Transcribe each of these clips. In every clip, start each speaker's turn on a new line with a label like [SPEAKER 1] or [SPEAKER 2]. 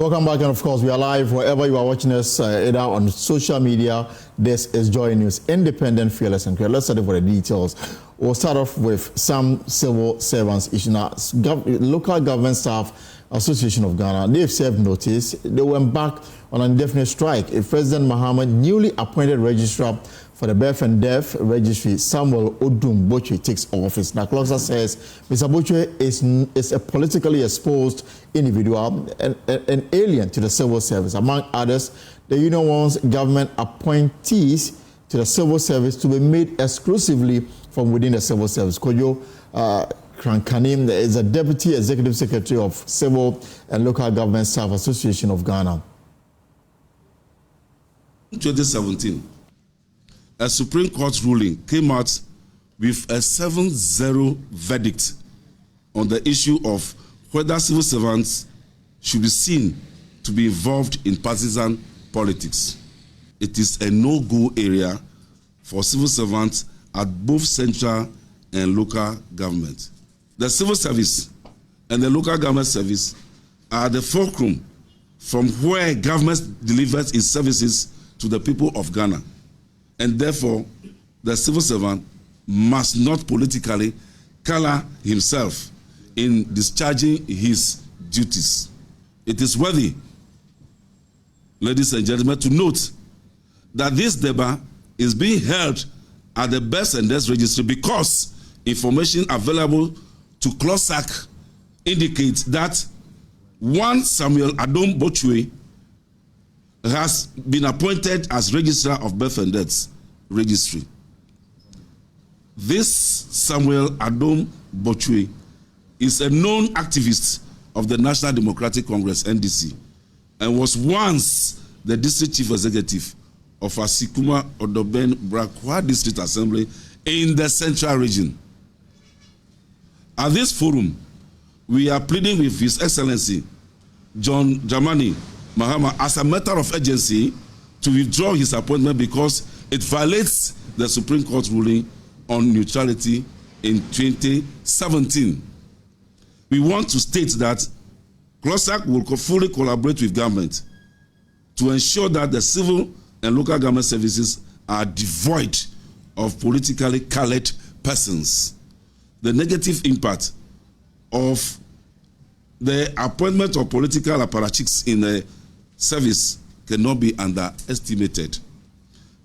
[SPEAKER 1] Welcome back, and of course, we are live wherever you are watching us, either on social media. This is Joy News, independent, fearless, and clear. Let's start with the details. We'll start off with some civil servants issuing a local government staff Association of Ghana. They've served notice. They went back on an indefinite strike. If President Mahama, newly appointed registrar for the Birth and Death Registry, Samuel Odum Botwey, takes office. Now, CLOGSAG says Mr. Botwey is a politically exposed individual and an alien to the civil service. Among others, the union wants government appointees to the civil service to be made exclusively from within the civil service. Kojo Krankanim is a Deputy Executive Secretary of Civil and Local Government Staff Association of Ghana.
[SPEAKER 2] In 2017, a Supreme Court ruling came out with a 7-0 verdict on the issue of whether civil servants should be seen to be involved in partisan politics. It is a no-go area for civil servants at both central and local government. The civil service and the local government service are the fulcrum from where government delivers its services to the people of Ghana. And therefore, the civil servant must not politically color himself in discharging his duties. It is worthy, ladies and gentlemen, to note that this debate is being held at the Birth and Death Registry because information available to CLOGSAG indicates that one Samuel Odum Botwey has been appointed as Registrar of Birth and Death Registry. This Samuel Odum Botwey is a known activist of the National Democratic Congress, NDC, and was once the District Chief Executive of Asikuma Odoben Brakwa District Assembly in the Central Region. At this forum, we are pleading with His Excellency John Dramani Mahama as a matter of urgency to withdraw his appointment because it violates the Supreme Court ruling on neutrality in 2017. We want to state that CLOGSAG will fully collaborate with government to ensure that the civil and local government services are devoid of politically colored persons. The negative impact of the appointment of political apparatchiks in the service cannot be underestimated.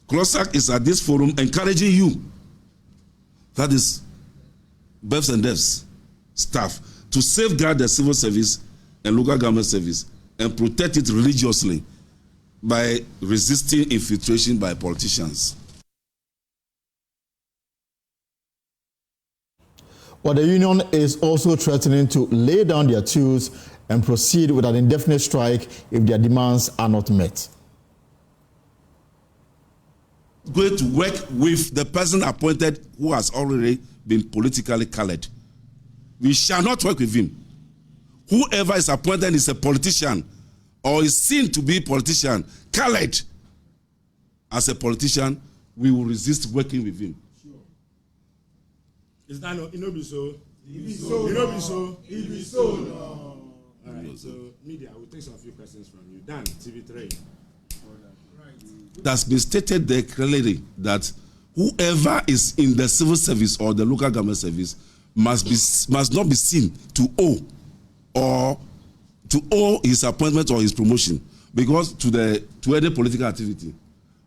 [SPEAKER 2] CLOGSAG is at this forum encouraging you, that is Births and Deaths staff, to safeguard the civil service and local government service and protect it religiously by resisting infiltration by politicians.
[SPEAKER 1] Well, the union is also threatening to lay down their tools and proceed with an indefinite strike if their demands are not met.
[SPEAKER 2] Going to work with the person appointed who has already been politically colored. We shall not work with him. Whoever is appointed is a politician or is seen to be a politician, colored as a politician, we will resist working with him.
[SPEAKER 3] Sure. Is that not? It not be so. It be so. It not be so. It be so. No. All right. So media, we'll take some few questions from you. Dan, TV3.
[SPEAKER 2] It has been stated there clearly that whoever is in the civil service or the local government service must not be seen to owe his appointment or his promotion because to any political activity,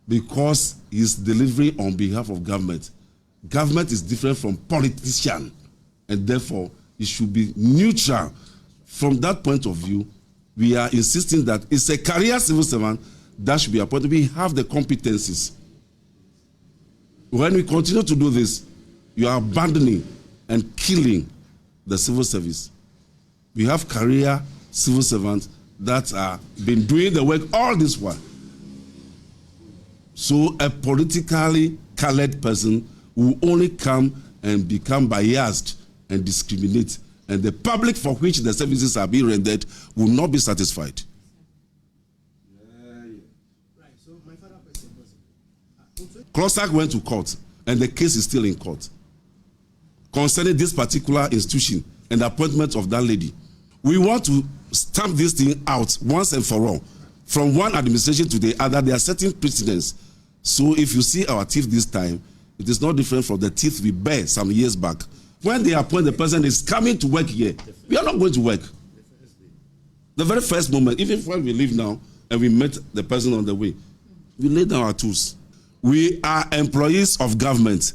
[SPEAKER 2] because he's delivering on behalf of government. Government is different from politician, and therefore it should be neutral. From that point of view, we are insisting that it's a career civil servant that should be appointed. We have the competencies. When we continue to do this, you are abandoning and killing the civil service. We have career civil servants that have been doing the work all this while. So a politically colored person will only come and become biased and discriminate, and the public for which the services are being rendered will not be satisfied. CLOGSAG went to court, and the case is still in court concerning this particular institution and the appointment of that lady. We want to stamp this thing out once and for all. From one administration to the other, there are certain precedents. So if you see our teeth this time, it is not different from the teeth we bear some years back. When they appoint the person is coming to work here, we are not going to work. The very first moment, even when we leave now and we met the person on the way, we lay down our tools. We are employees of government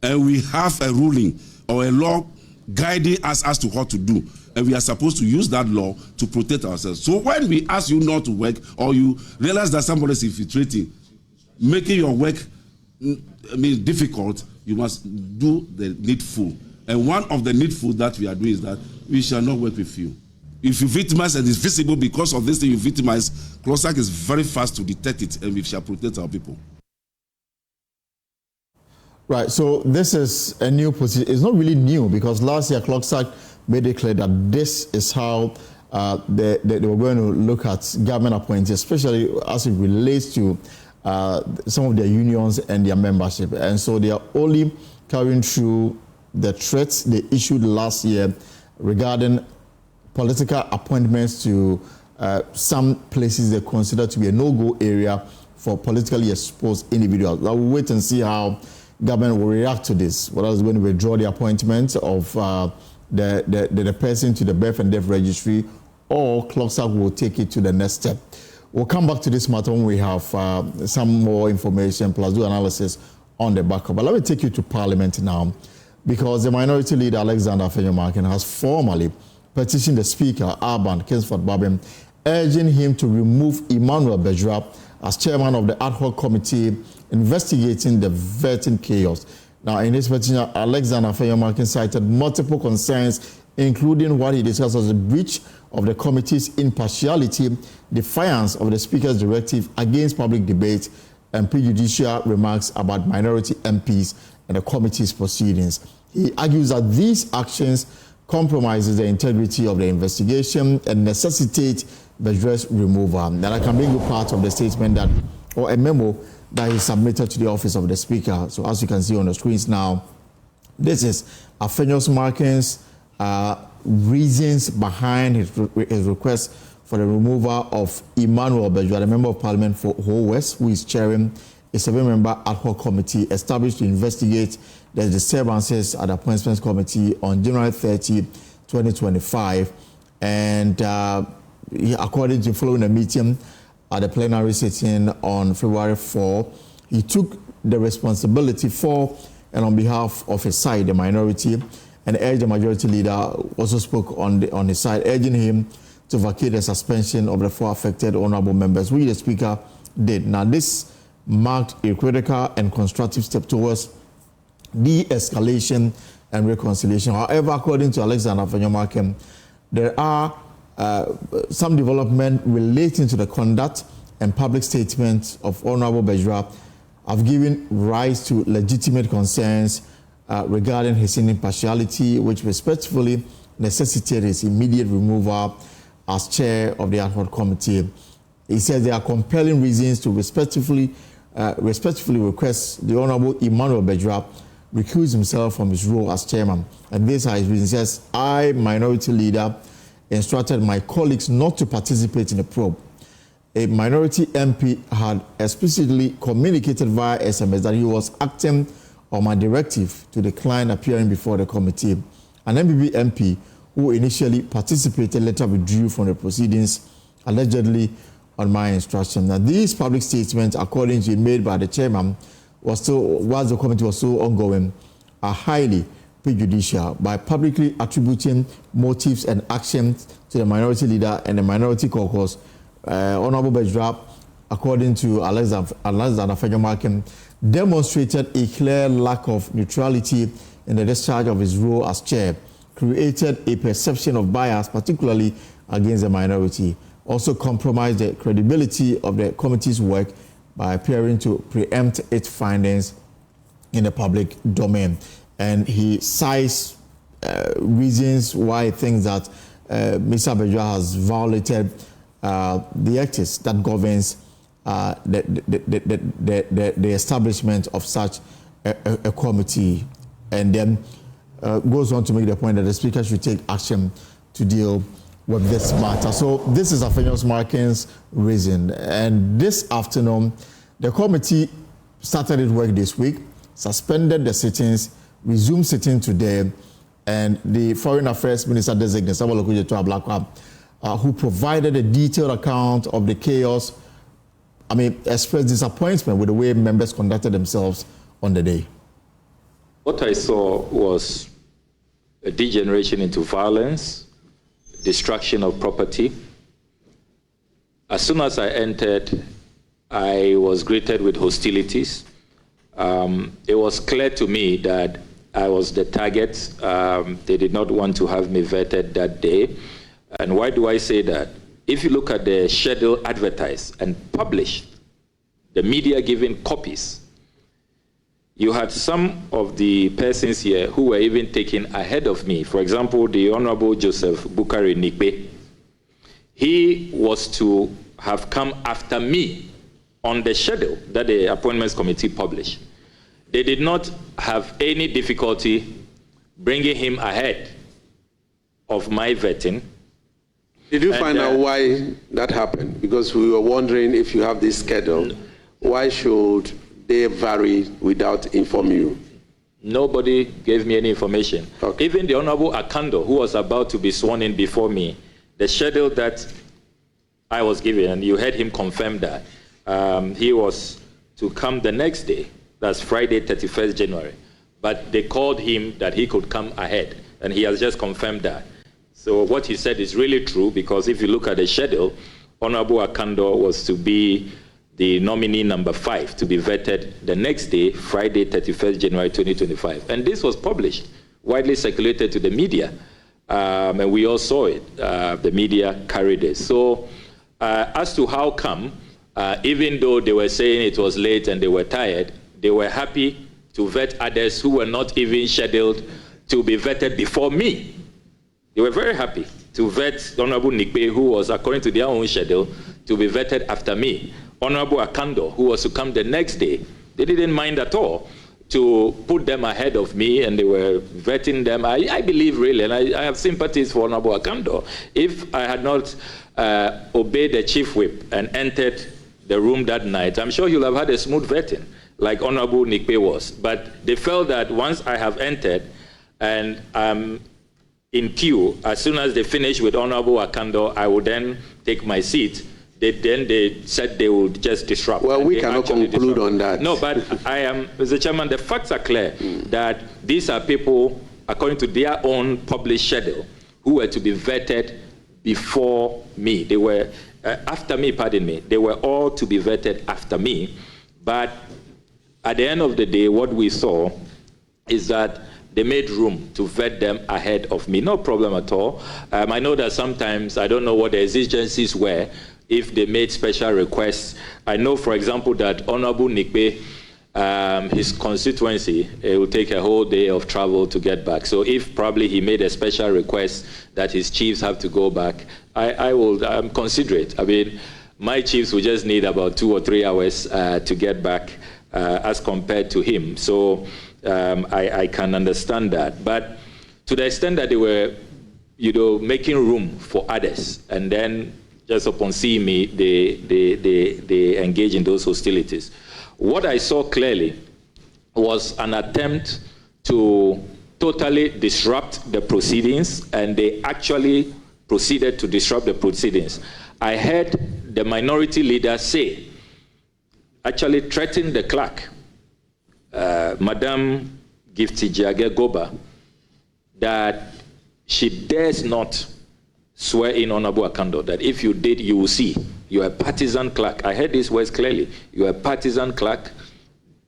[SPEAKER 2] and we have a ruling or a law guiding us as to what to do. And we are supposed to use that law to protect ourselves. So when we ask you not to work or you realize that somebody is infiltrating, making your work difficult, you must do the needful. And one of the needful that we are doing is that we shall not work with you. If you victimize and it's visible because of this thing you victimize, CLOGSAG is very fast to detect it and we shall protect our people.
[SPEAKER 1] Right, so this is a new position. It's not really new because last year CLOGSAG made it clear that this is how they were going to look at government appointees, especially as it relates to some of their unions and their membership. And so they are only carrying through the threats they issued last year regarding political appointments to some places they consider to be a no-go area for politically exposed individuals. Now we'll wait and see how government will react to this. Whether it's going to withdraw the appointment of the person to the birth and death registry, or CLOGSAG will take it to the next step. We'll come back to this matter when we have some more information plus do analysis on the backup. But let me take you to Parliament now, because the Minority Leader Alexander Afenyomarkin has formally petitioned the Speaker, Alban Kingsford Babin, urging him to remove Emmanuel Bejra as chairman of the ad hoc committee investigating the vetting chaos. Now, in his petition, Alexander Afenyomarkin cited multiple concerns, including what he discussed as a breach of the committee's impartiality, defiance of the Speaker's directive against public debate, and prejudicial remarks about minority MPs and the committee's proceedings. He argues that these actions compromises the integrity of the investigation and necessitate Bejra's removal. And I can bring you part of the statement that, or a memo that he submitted to the office of the Speaker. So as you can see on the screens now, this is Afenyomarkin's reasons behind his request for the removal of Emmanuel Bejra, the Member of Parliament for Ho West, who is chairing a 7-member ad hoc committee established to investigate the disturbances at the Appointments Committee on January 30, 2025. And according to following a meeting at the plenary sitting on February 4, he took the responsibility for and on behalf of his side, the minority, and urged the Majority Leader, also spoke on his side, urging him to vacate the suspension of the 4 affected honorable members, which the Speaker did. Now, this marked a critical and constructive step towards de-escalation and reconciliation. However, according to Alexander Afenyomarkin, there are some development relating to the conduct and public statements of Honorable Bejra have given rise to legitimate concerns regarding his impartiality, which respectfully necessitated his immediate removal as chair of the ad hoc committee. He says there are compelling reasons to respectfully request the Honorable Emmanuel Bejra recuse himself from his role as chairman. And this is his reason. He says, I, Minority Leader, instructed my colleagues not to participate in the probe. A minority MP had explicitly communicated via SMS that he was acting on my directive to decline appearing before the committee. An MPP MP who initially participated later withdrew from the proceedings, allegedly on my instruction. Now, these public statements, according to made by the chairman, whilst the committee was still ongoing, are highly prejudicial by publicly attributing motives and actions to the Minority Leader and the Minority Caucus. Honorable Bejra, according to Alexander Afenyomarkin, demonstrated a clear lack of neutrality in the discharge of his role as chair, created a perception of bias, particularly against the minority, also compromised the credibility of the committee's work by appearing to preempt its findings in the public domain. And he cites reasons why he thinks that Mr. Bejra has violated the ethics that governs the establishment of such a committee, and then goes on to make the point that the Speaker should take action to deal with this matter. So this is Afenyo's Markins reason. And this afternoon, the committee started its work this week, suspended the sittings, resumed sitting today, and the Foreign Affairs Minister designate, Samuel Odum Botwey, who provided a detailed account of the chaos, expressed disappointment with the way members conducted themselves on the day.
[SPEAKER 4] What I saw was a degeneration into violence, destruction of property. As soon as I entered, I was greeted with hostilities. It was clear to me that I was the target. They did not want to have me vetted that day. And why do I say that? If you look at the schedule advertised and published, the media giving copies, you had some of the persons here who were even taken ahead of me. For example, the Honorable Joseph Bukari Nikbe. He was to have come after me on the schedule that the Appointments Committee published. They did not have any difficulty bringing him ahead of my vetting.
[SPEAKER 5] Did you find out why that happened? Because we were wondering, if you have this schedule, why should they vary without informing you?
[SPEAKER 4] Nobody gave me any information.
[SPEAKER 5] Okay.
[SPEAKER 4] Even the Honorable Akando, who was about to be sworn in before me, the schedule that I was given, and you heard him confirm that, he was to come the next day, that's Friday, 31st January. But they called him that he could come ahead, and he has just confirmed that. So what he said is really true, because if you look at the schedule, Honorable Akando was to be the nominee number 5 to be vetted the next day, Friday, 31st January 2025. And this was published, widely circulated to the media, and we all saw it. The media carried it. So as to how come, even though they were saying it was late and they were tired, they were happy to vet others who were not even scheduled to be vetted before me. They were very happy to vet Honorable Nikbe, who was, according to their own schedule, to be vetted after me. Honorable Akando, who was to come the next day, they didn't mind at all to put them ahead of me, and they were vetting them. I believe really, and I have sympathies for Honorable Akando. If I had not obeyed the chief whip and entered the room that night, I'm sure he'll have had a smooth vetting, like Honorable Nikbe was. But they felt that once I have entered and I'm in queue, as soon as they finish with Honorable Akando, I would then take my seat. They said they would just disrupt.
[SPEAKER 5] Well, we cannot conclude on that.
[SPEAKER 4] No, but Mr. Chairman, the facts are clear that these are people, according to their own published schedule, who were to be vetted before me. They were, after me, pardon me, they were all to be vetted after me. But at the end of the day, what we saw is that they made room to vet them ahead of me. No problem at all. I know that sometimes, I don't know what the exigencies were, if they made special requests. I know, for example, that Honorable Nikbe, his constituency, it will take a whole day of travel to get back. So if probably he made a special request that his chiefs have to go back, I will consider it. I mean, my chiefs will just need about 2 or 3 hours to get back as compared to him. So I can understand that. But to the extent that they were, making room for others, and then just upon seeing me, they engage in those hostilities. What I saw clearly was an attempt to totally disrupt the proceedings, and they actually proceeded to disrupt the proceedings. I heard the minority leader say, actually threaten the clerk, Madam Gifty Jage Goba, that she dares not swear in Honorable Akando, that if you did, you will see. You are a partisan clerk. I heard these words clearly. You are a partisan clerk.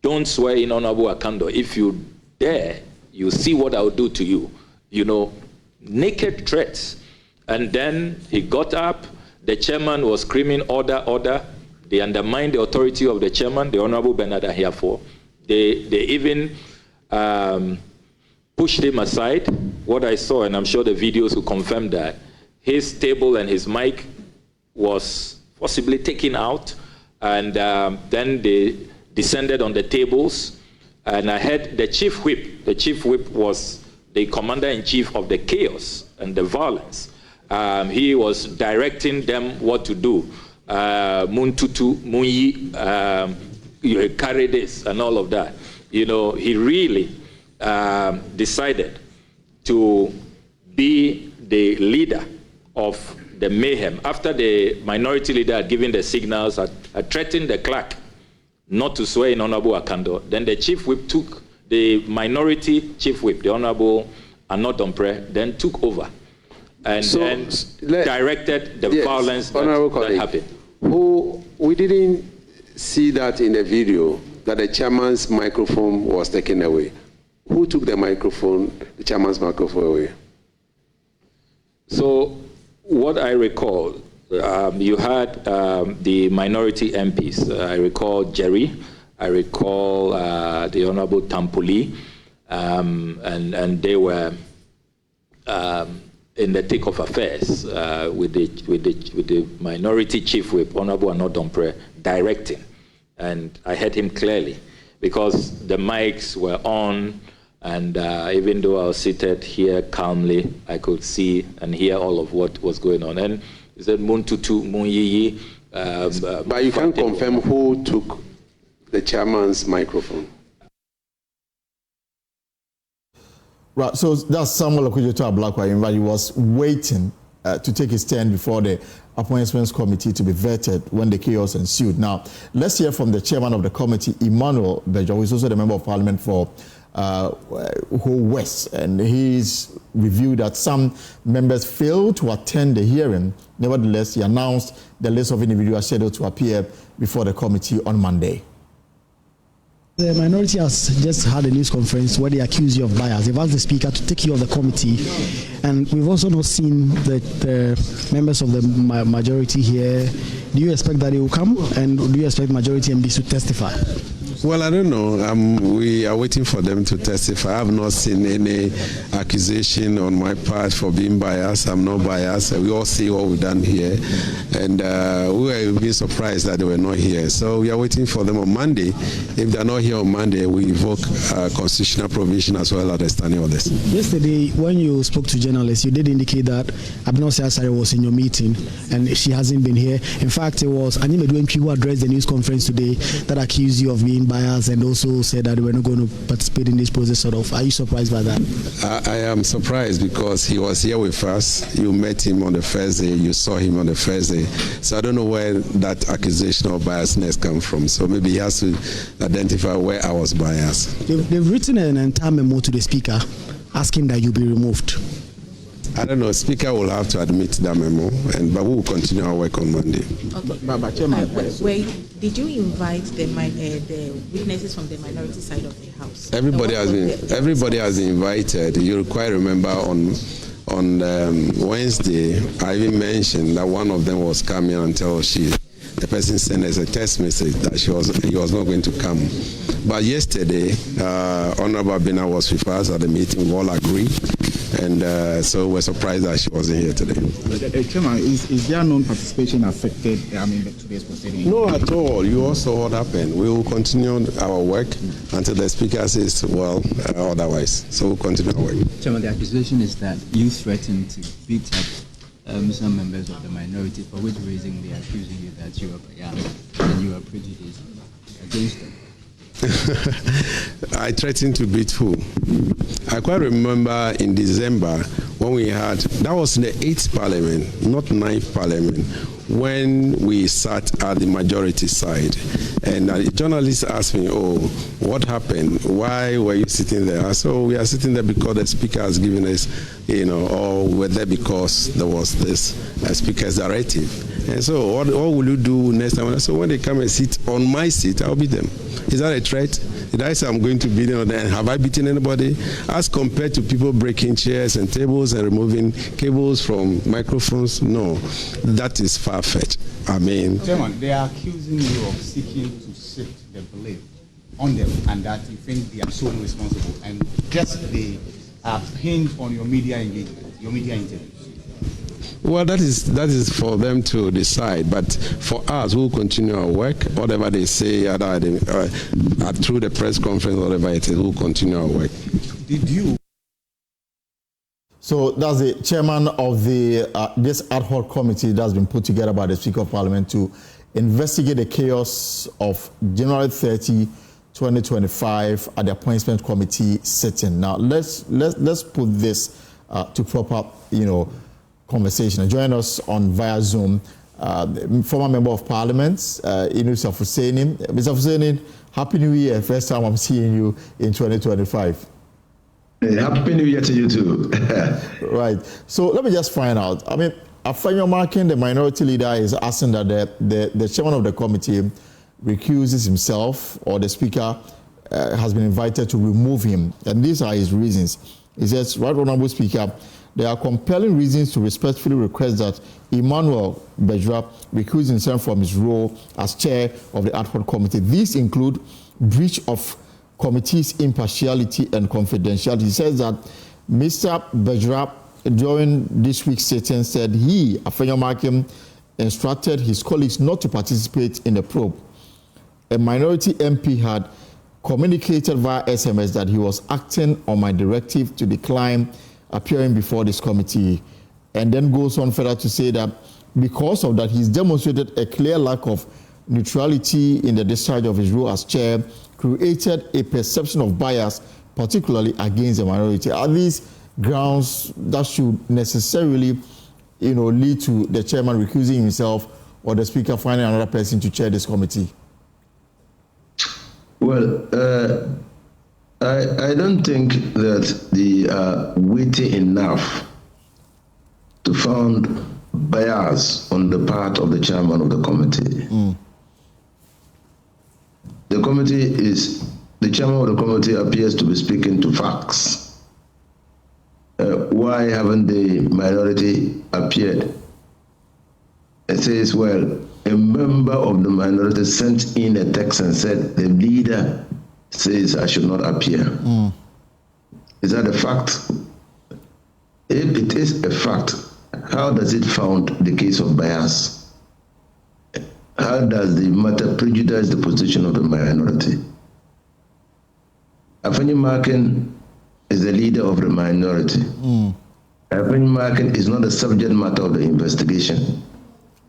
[SPEAKER 4] Don't swear in Honorable Akando. If you dare, you see what I will do to you. Naked threats. And then he got up. The chairman was screaming, order, order. They undermined the authority of the chairman, the Honorable Bernard Ahiafo. They even pushed him aside. What I saw, and I'm sure the videos will confirm that, his table and his mic was possibly taken out, and then they descended on the tables. And I heard the chief whip. The chief whip was the commander-in-chief of the chaos and the violence. He was directing them what to do. Muntutu, Munyi, you carry this and all of that. You know, he really decided to be the leader of the mayhem. After the minority leader had given the signals, had threatened the clerk not to swear in Honorable Akando, then the chief whip took, the minority chief whip, the Honorable Anodompre, then took over and then directed the violence that happened.
[SPEAKER 5] We didn't see that in the video, that the chairman's microphone was taken away. Who took the microphone, the chairman's microphone away?
[SPEAKER 4] So what I recall, you had the minority MPs. I recall Jerry, I recall the Honorable Tampuli, and they were in the thick of affairs with the minority chief whip, Honorable Anodompre, directing. And I heard him clearly because the mics were on, and even though I was seated here calmly, I could see and hear all of what was going on. And he said, Muntutu, Munyiyi.
[SPEAKER 5] But you can't confirm who took the chairman's microphone.
[SPEAKER 1] Right, so that's Samuel Odum Botwey, but he was waiting to take his turn before the appointments committee to be vetted when the chaos ensued. Now, let's hear from the chairman of the committee, Emmanuel Bejo, who is also the member of parliament for Ho West, and he's reviewed that some members failed to attend the hearing. Nevertheless, he announced the list of individuals scheduled to appear before the committee on Monday.
[SPEAKER 6] The minority has just had a news conference where they accuse you of bias. They've asked the speaker to take you off the committee, and we've also not seen the members of the majority here. Do you expect that they will come, and do you expect majority MPs to testify?
[SPEAKER 5] Well, I don't know. We are waiting for them to testify. I have not seen any accusation on my part for being biased. I'm not biased. We all see what we've done here. And we were even surprised that they were not here. So we are waiting for them on Monday. If they're not here on Monday, we invoke constitutional provision as well as the standing orders. Yesterday,
[SPEAKER 6] when you spoke to journalists, you did indicate that Abno Siasare was in your meeting and she hasn't been here. In fact, it was Anime Duempi who addressed the news conference today that accused you of being biased and also said that they were not going to participate in this process. Sort of. Are you surprised by that?
[SPEAKER 5] I am surprised because he was here with us. You met him on the first day. You saw him on the first day. So I don't know where that accusation of biasness comes from. So maybe he has to identify where I was biased.
[SPEAKER 6] They've written an entire memo to the speaker asking that you be removed.
[SPEAKER 5] I don't know. Speaker will have to admit that memo, but we will continue our work on Monday.
[SPEAKER 7] Okay. Did you invite the witnesses from the minority side of the house?
[SPEAKER 5] Everybody has been invited. You quite remember on Wednesday, I even mentioned that one of them was coming until the person sent us a text message that he was not going to come. But yesterday, Honorable Bina was with us at the meeting. We all agreed. And so we're surprised that she wasn't here today.
[SPEAKER 8] Chairman, is there non-participation affected today's proceeding?
[SPEAKER 5] No, at all. You also what happened. We will continue our work until the speaker says, well, otherwise. So we'll continue our work.
[SPEAKER 9] Chairman, the accusation is that you threatened to beat up some members of the minority, for which reason they are accusing you that you are biased and you are prejudiced against them.
[SPEAKER 5] I threatened to beat who? I quite remember in December when we had, that was in the 8th Parliament, not 9th Parliament, when we sat at the majority side. And the journalist asked me, oh, what happened? Why were you sitting there? I said, oh, we are sitting there because the speaker has given us, or we're there because there was this speaker's directive. And so what will you do next time? So when they come and sit on my seat, I'll beat them. Is that a threat? Did I say I'm going to beat them? Have I beaten anybody? As compared to people breaking chairs and tables and removing cables from microphones, no, that is far-fetched.
[SPEAKER 8] Chairman, they are accusing you of seeking to shift the blame on them, and that you think they are so responsible, and just they are hinged on your media engagement, your media interviews.
[SPEAKER 5] Well, that is for them to decide. But for us, we'll continue our work. Whatever they say through the press conference, whatever it is, we'll continue our work.
[SPEAKER 8] Did you?
[SPEAKER 1] So that's the chairman of the this ad hoc committee that's been put together by the Speaker of Parliament to investigate the chaos of January 30, 2025 at the appointment committee sitting. Now let's put this to proper conversation. And join us on via Zoom, former member of Parliament, Mr. Husseini. Mr. Husseini, Happy New Year! First time I'm seeing you in 2025.
[SPEAKER 10] Happy New Year to you too.
[SPEAKER 1] Right. So let me just find out. I mean, Afenyo Markin, the minority leader, is asking that the chairman of the committee recuses himself, or the speaker has been invited to remove him. And these are his reasons. He says, Right Honorable Speaker, there are compelling reasons to respectfully request that Emmanuel Bejra recuse himself from his role as chair of the ad hoc committee. These include breach of committee's impartiality and confidentiality. He says that Mr. Bejra, during this week's sitting, said he, Afenyo Markin, instructed his colleagues not to participate in the probe. A minority MP had communicated via SMS that he was acting on my directive to decline appearing before this committee, and then goes on further to say that because of that, he's demonstrated a clear lack of neutrality in the discharge of his role as chair, created a perception of bias, particularly against the minority. Are these grounds that should necessarily, lead to the chairman recusing himself or the speaker finding another person to chair this committee?
[SPEAKER 10] Well, I don't think that they are weighty enough to found bias on the part of the chairman of the committee. The chairman of the committee appears to be speaking to facts. Why haven't the minority appeared? It says, well, a member of the minority sent in a text and said, the leader says I should not appear. Is that a fact? If it is a fact, how does it found the case of bias? How does the matter prejudice the position of the minority? Afenyo Markin is the leader of the minority. Afenyo Markin is not the subject matter of the investigation.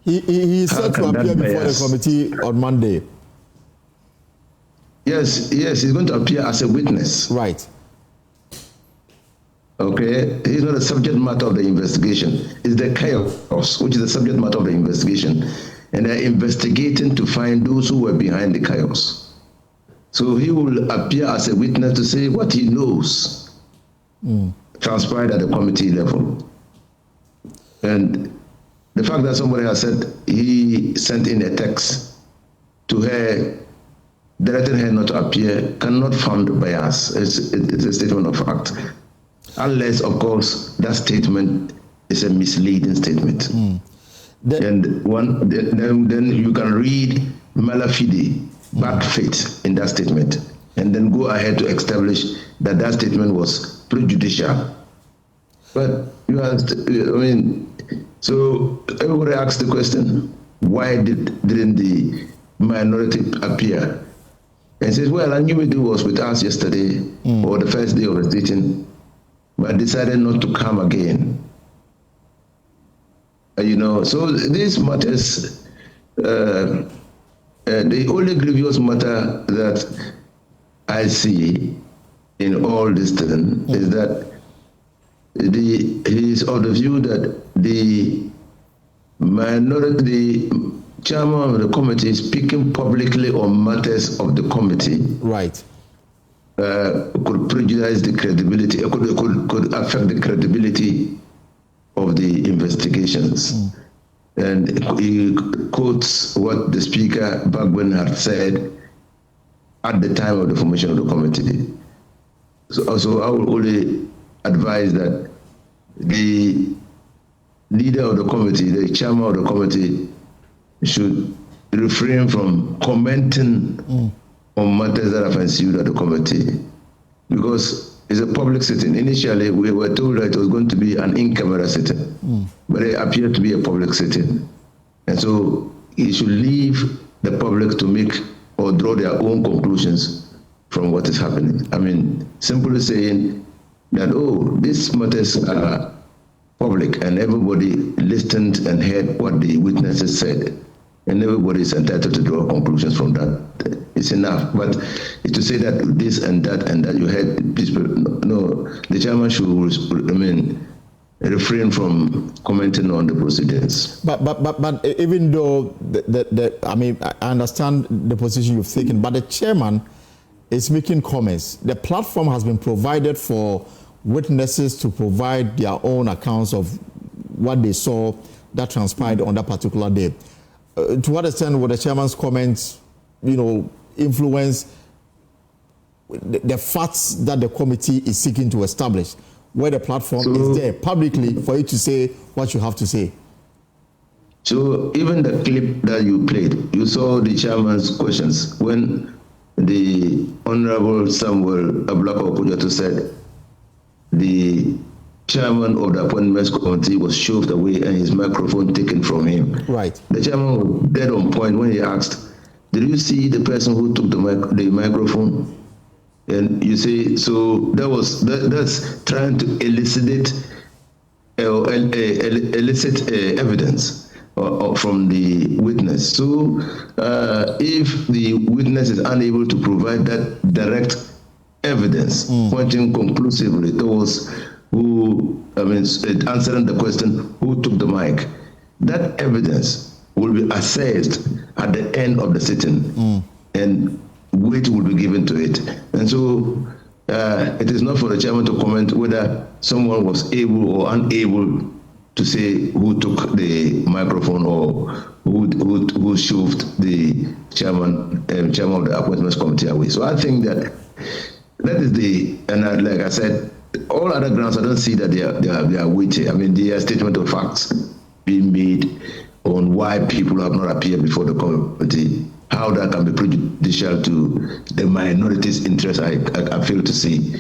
[SPEAKER 1] He is set to appear before the committee on Monday.
[SPEAKER 10] Yes, he's going to appear as a witness.
[SPEAKER 1] Right.
[SPEAKER 10] Okay, he's not the subject matter of the investigation. It's the chaos, which is the subject matter of the investigation. And they're investigating to find those who were behind the chaos. So he will appear as a witness to say what he knows transpired at the committee level. And the fact that somebody has said he sent in a text to her, directing her not to appear, cannot found bias. It's a statement of fact. Unless, of course, that statement is a misleading statement. And then you can read malafide, bad faith in that statement, and then go ahead to establish that that statement was prejudicial. But so everybody asks the question, why didn't the minority appear? And says, well, I knew it was with us yesterday or the first day of the sitting, but decided not to come again. So these matters, the only grievous matter that I see in all this thing is that he is of the view that the chairman of the committee speaking publicly on matters of the committee,
[SPEAKER 1] right,
[SPEAKER 10] could prejudice the credibility, could affect the credibility of the investigations. And he quotes what the speaker back when had said at the time of the formation of the committee. So I would only advise that the leader of the committee, the chairman of the committee, should refrain from commenting on matters that have ensued at the committee, because it's a public sitting. Initially, we were told that it was going to be an in-camera sitting, but it appeared to be a public sitting. And so he should leave the public to make or draw their own conclusions from what is happening. I mean, simply saying that, oh, these matters are public and everybody listened and heard what the witnesses said, and everybody is entitled to draw conclusions from that. It's enough. But to say that this and that you heard these people, no, the chairman should, refrain from commenting on the proceedings.
[SPEAKER 1] But even though I understand the position you've taken, but the chairman is making comments. The platform has been provided for witnesses to provide their own accounts of what they saw that transpired on that particular day. To what extent will the chairman's comments, influence the facts that the committee is seeking to establish, where the platform is there publicly for you to say what you have to say?
[SPEAKER 10] So even the clip that you played, you saw the chairman's questions when the Honorable Samuel Odum Botwey said the chairman of the appointments committee was shoved away and his microphone taken from him.
[SPEAKER 1] Right.
[SPEAKER 10] The chairman was dead on point when he asked, did you see the person who took the microphone? And you say, so that's trying to elicit evidence from the witness. So if the witness is unable to provide that direct evidence pointing conclusively towards answering the question, who took the mic, that evidence will be assessed at the end of the sitting and weight will be given to it. And so it is not for the chairman to comment whether someone was able or unable to say who took the microphone or who shoved the chairman of the appointments committee away. So I think that is like I said, all other grounds, I don't see that they are weighty. I mean, they are statement of facts being made on why people have not appeared before the committee. How that can be prejudicial to the minority's interest, I fail to see.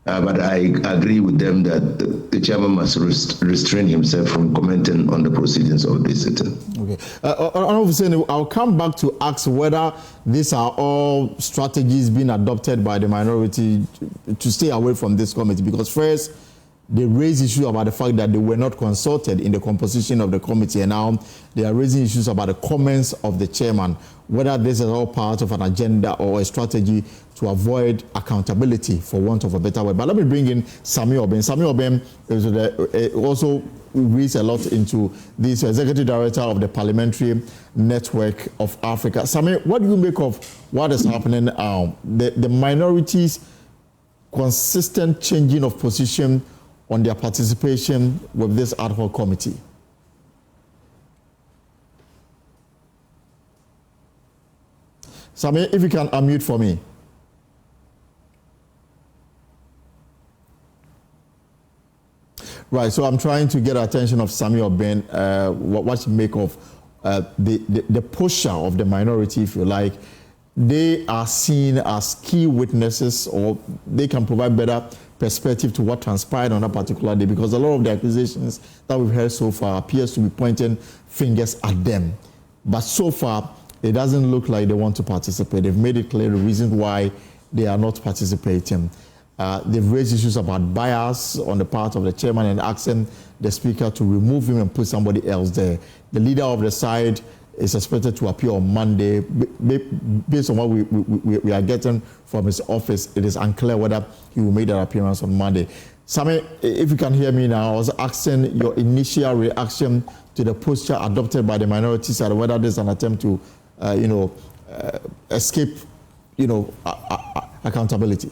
[SPEAKER 10] But I agree with them that the chairman must restrain himself from commenting on the proceedings of this sitting.
[SPEAKER 1] Okay. I'll come back to ask whether these are all strategies being adopted by the minority to stay away from this committee, because first, they raised issues about the fact that they were not consulted in the composition of the committee, and now they are raising issues about the comments of the chairman, whether this is all part of an agenda or a strategy to avoid accountability, for want of a better word. But let me bring in Samuel Odum. Samuel Odum is also reads a lot into this, executive director of the Parliamentary Network of Africa. Samuel, what do you make of what is happening now? The minorities' consistent changing of position on their participation with this ad hoc committee? Samuel, if you can unmute for me. Right, so I'm trying to get attention of Samuel Odum, what you make of the pusher of the minority, if you like. They are seen as key witnesses, or they can provide better perspective to what transpired on that particular day, because a lot of the accusations that we've heard so far appears to be pointing fingers at them. But so far, it doesn't look like they want to participate. They've made it clear the reason why they are not participating. They've raised issues about bias on the part of the chairman and asking the speaker to remove him and put somebody else there. The leader of the side is expected to appear on Monday. Based on what we are getting from his office, it is unclear whether he will make that appearance on Monday. Samuel, if you can hear me now, I was asking your initial reaction to the posture adopted by the minority side, whether there's an attempt to, escape, accountability.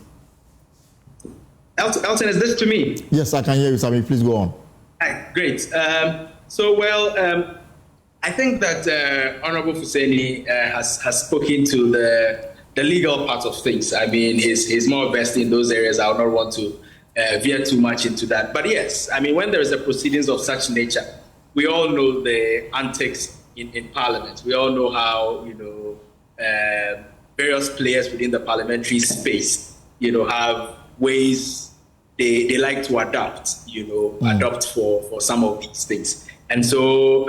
[SPEAKER 11] Elton, is this to me?
[SPEAKER 1] Yes, I can hear you, Samuel. Please go on.
[SPEAKER 11] Hi, great. I think that Honorable Fuseni has spoken to the legal part of things. I mean, he's more vested in those areas. I would not want to veer too much into that. But yes, I mean, when there is a proceedings of such nature, we all know the antics in Parliament. We all know how, various players within the parliamentary space, have ways they like to adapt, adopt for some of these things. And so,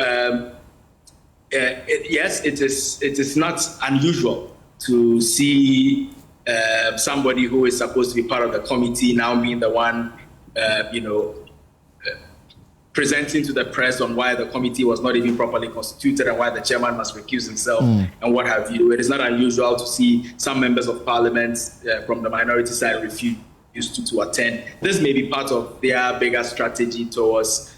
[SPEAKER 11] yes, it is not unusual to see somebody who is supposed to be part of the committee now being the one presenting to the press on why the committee was not even properly constituted and why the chairman must recuse himself and what have you. It is not unusual to see some members of parliament from the minority side refuse to attend. This may be part of their bigger strategy towards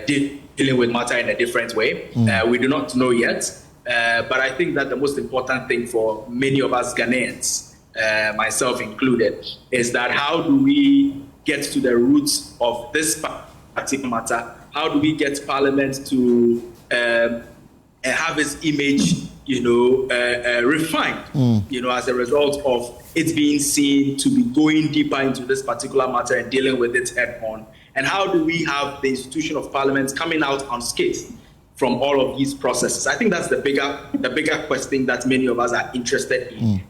[SPEAKER 11] dealing with matter in a different way. We do not know yet, but I think that the most important thing for many of us Ghanaians, myself included, is that how do we get to the roots of this particular matter? How do we get Parliament to have its image, refined, as a result of it being seen to be going deeper into this particular matter and dealing with it head on? And how do we have the institution of Parliament coming out unscathed from all of these processes? I think that's the bigger question that many of us are interested in,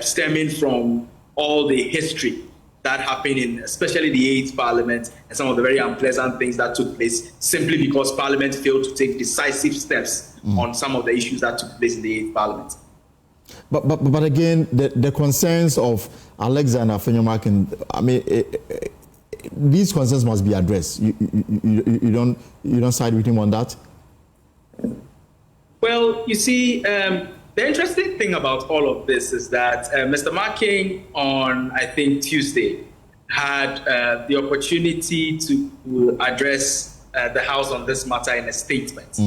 [SPEAKER 11] stemming from all the history that happened in especially the 8th Parliament and some of the very unpleasant things that took place simply because Parliament failed to take decisive steps on some of the issues that took place in the 8th Parliament.
[SPEAKER 1] But again, the concerns of Alexa and Afenyomakin, I mean, these concerns must be addressed. You don't side with him on that?
[SPEAKER 11] Well, you see, the interesting thing about all of this is that Mr. Makin on, I think, Tuesday had the opportunity to address the House on this matter in a statement.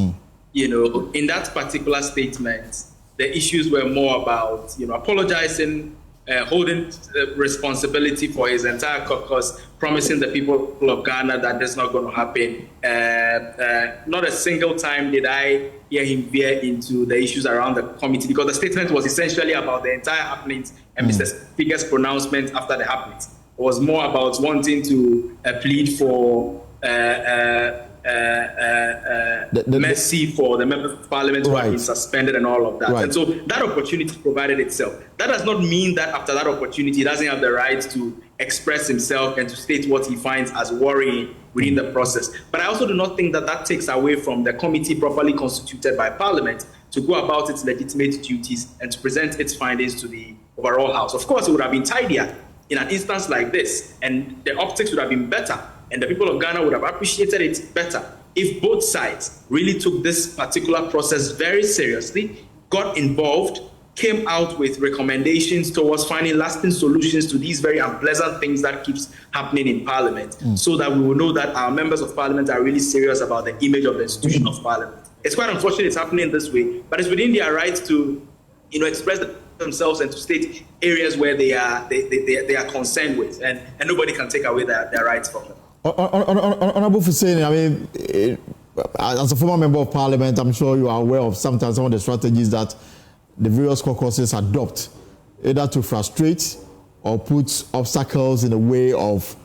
[SPEAKER 11] In that particular statement, the issues were more about, apologizing, holding responsibility for his entire caucus, promising the people of Ghana that that's not going to happen. Not a single time did I hear him veer into the issues around the committee, because the statement was essentially about the entire happenings and Mr. Speaker's pronouncement after the happenings. It was more about wanting to plead for mercy for the members of Parliament who have been suspended and all of that. And so that opportunity provided itself. That does not mean that after that opportunity, he doesn't have the right to express himself and to state what he finds as worrying within the process. But I also do not think that that takes away from the committee properly constituted by Parliament to go about its legitimate duties and to present its findings to the overall House. Of course, it would have been tidier in an instance like this, and the optics would have been better, and the people of Ghana would have appreciated it better if both sides really took this particular process very seriously, got involved, came out with recommendations towards finding lasting solutions to these very unpleasant things that keeps happening in Parliament, so that we will know that our members of Parliament are really serious about the image of the institution of Parliament. It's quite unfortunate it's happening this way, but it's within their right to, express themselves and to state areas where they are concerned with, and nobody can take away their rights from them.
[SPEAKER 1] Honorable Hussein, I mean, as a former member of Parliament, I'm sure you are aware of sometimes some of the strategies that the various caucuses adopt, either to frustrate or put obstacles in the way of,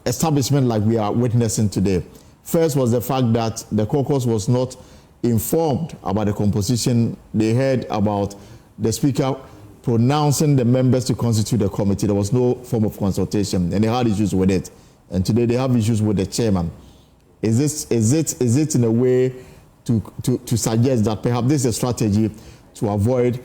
[SPEAKER 1] establishment like we are witnessing today. First was the fact that the caucus was not informed about the composition. They heard about the Speaker pronouncing the members to constitute the committee. There was no form of consultation, and they had issues with it. And today they have issues with the chairman. Is it in a way to suggest that perhaps this is a strategy to avoid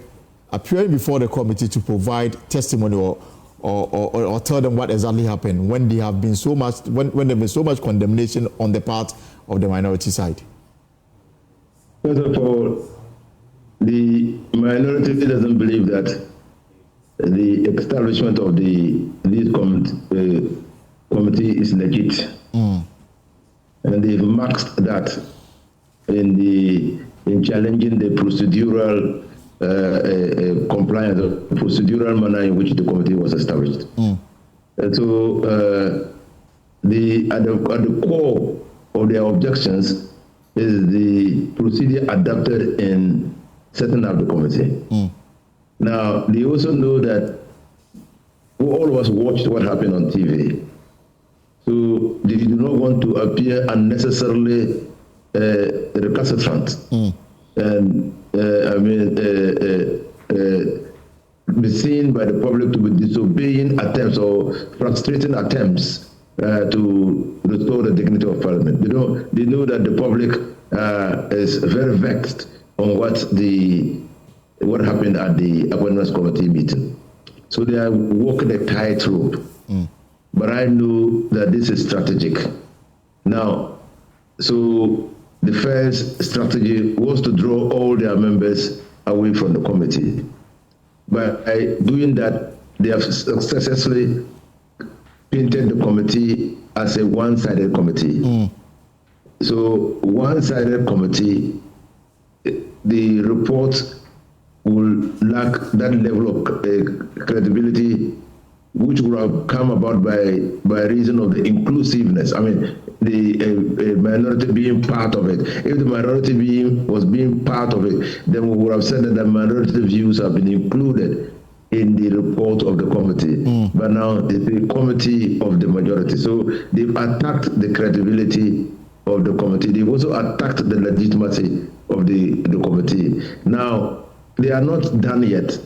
[SPEAKER 1] appearing before the committee to provide testimony or tell them what exactly happened when there have been so much condemnation on the part of the minority side?
[SPEAKER 10] First of all, the minority doesn't believe that the establishment of this committee is legit, and they've maxed that in challenging the procedural compliance, the procedural manner in which the committee was established. And so, at the core of their objections is the procedure adopted in setting up the committee. Now, they also know that all of us watched what happened on TV. So they do not want to appear unnecessarily recalcitrant and be seen by the public to be disobeying attempts or frustrating attempts to restore the dignity of Parliament. They know that the public is very vexed on what happened at the Appointments Committee meeting. So they are walking a tightrope. but I know that this is strategic. Now, so the first strategy was to draw all their members away from the committee. By doing that, they have successfully painted the committee as a one-sided committee. So one-sided committee, the report will lack that level of credibility which would have come about by reason of the inclusiveness. I mean, the minority being part of it. If the minority was being part of it, then we would have said that the minority views have been included in the report of the committee. But now it's the committee of the majority. So they've attacked the credibility of the committee. They've also attacked the legitimacy of the committee. Now, they are not done yet.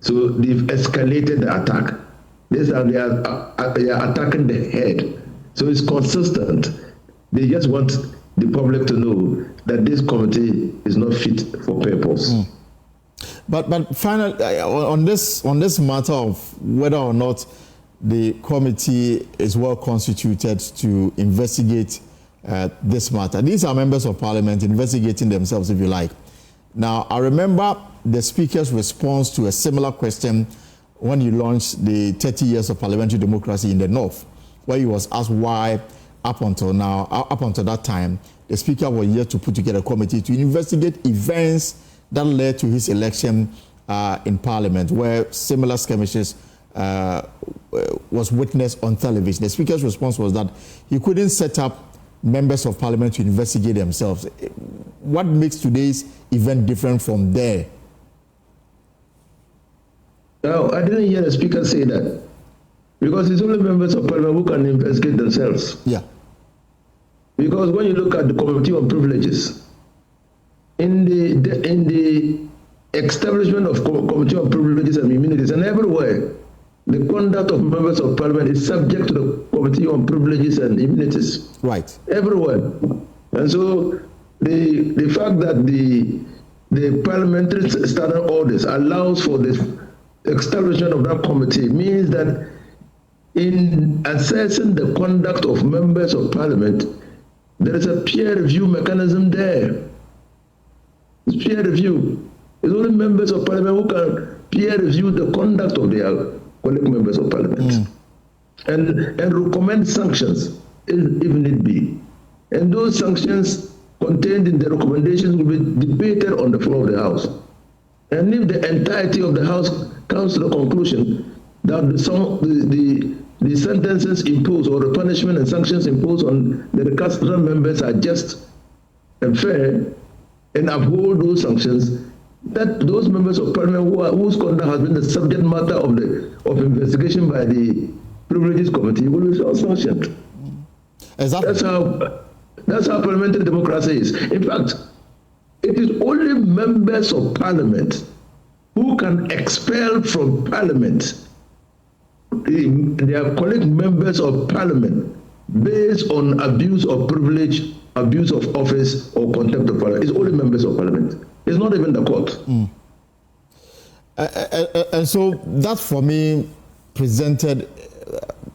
[SPEAKER 10] So they've escalated the attack. This time they are attacking the head. So it's consistent. They just want the public to know that this committee is not fit for purpose.
[SPEAKER 1] But finally, on this matter of whether or not the committee is well constituted to investigate this matter, these are members of parliament investigating themselves, if you like. Now, I remember the Speaker's response to a similar question when he launched the 30 years of parliamentary democracy in the North, where he was asked why, up until that time, the Speaker was yet to put together a committee to investigate events that led to his election in Parliament, where similar skirmishes was witnessed on television. The Speaker's response was that he couldn't set up members of Parliament to investigate themselves. What makes today's event different from there?
[SPEAKER 10] No, I didn't hear the Speaker say that, because it's only members of Parliament who can investigate themselves.
[SPEAKER 1] Yeah.
[SPEAKER 10] Because when you look at the Committee on Privileges, in the establishment of Committee on Privileges and Immunities, and everywhere, the conduct of members of Parliament is subject to the Committee on Privileges and Immunities.
[SPEAKER 1] Right.
[SPEAKER 10] Everywhere. And so the fact that the parliamentary standard orders allows for this establishment of that committee means that in assessing the conduct of members of Parliament, there is a peer review mechanism there. It's peer review. It's only members of Parliament who can peer review the conduct of their colleague members of Parliament and recommend sanctions if need be. And those sanctions contained in the recommendations will be debated on the floor of the House. And if the entirety of the House comes to the conclusion that the sentences imposed or the punishment and sanctions imposed on the recalcitrant members are just and fair, and uphold those sanctions, that those members of Parliament whose conduct has been the subject matter of investigation by the Privileges Committee will be sanctioned.
[SPEAKER 1] Exactly.
[SPEAKER 10] That's how parliamentary democracy is. In fact, it is only members of Parliament who can expel from Parliament their colleague members of Parliament based on abuse of privilege, abuse of office, or contempt of Parliament. It's only members of Parliament. It's not even the court.
[SPEAKER 1] And so that, for me, presented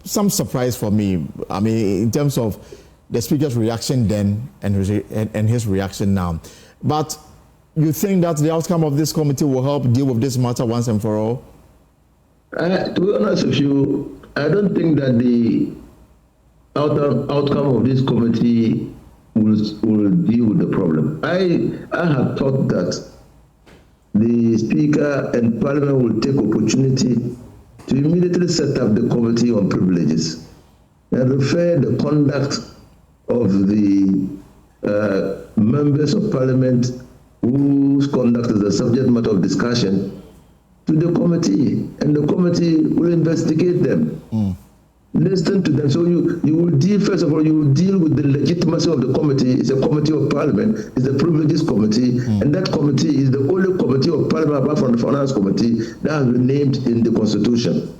[SPEAKER 1] some surprise for me. I mean, in terms of the Speaker's reaction then and his reaction now. But you think that the outcome of this committee will help deal with this matter once and for all?
[SPEAKER 10] To be honest with you, I don't think that the outcome of this committee will deal with the problem. I had thought that the Speaker and Parliament will take opportunity to immediately set up the Committee on Privileges and refer the conduct of the members of Parliament whose conduct is the subject matter of discussion to the committee, and the committee will investigate them. Listen to them. So you will deal, first of all, you will deal with the legitimacy of the committee. It's a committee of Parliament, it's a Privileges Committee, and that committee is the only committee of Parliament apart from the Finance Committee that has been named in the Constitution.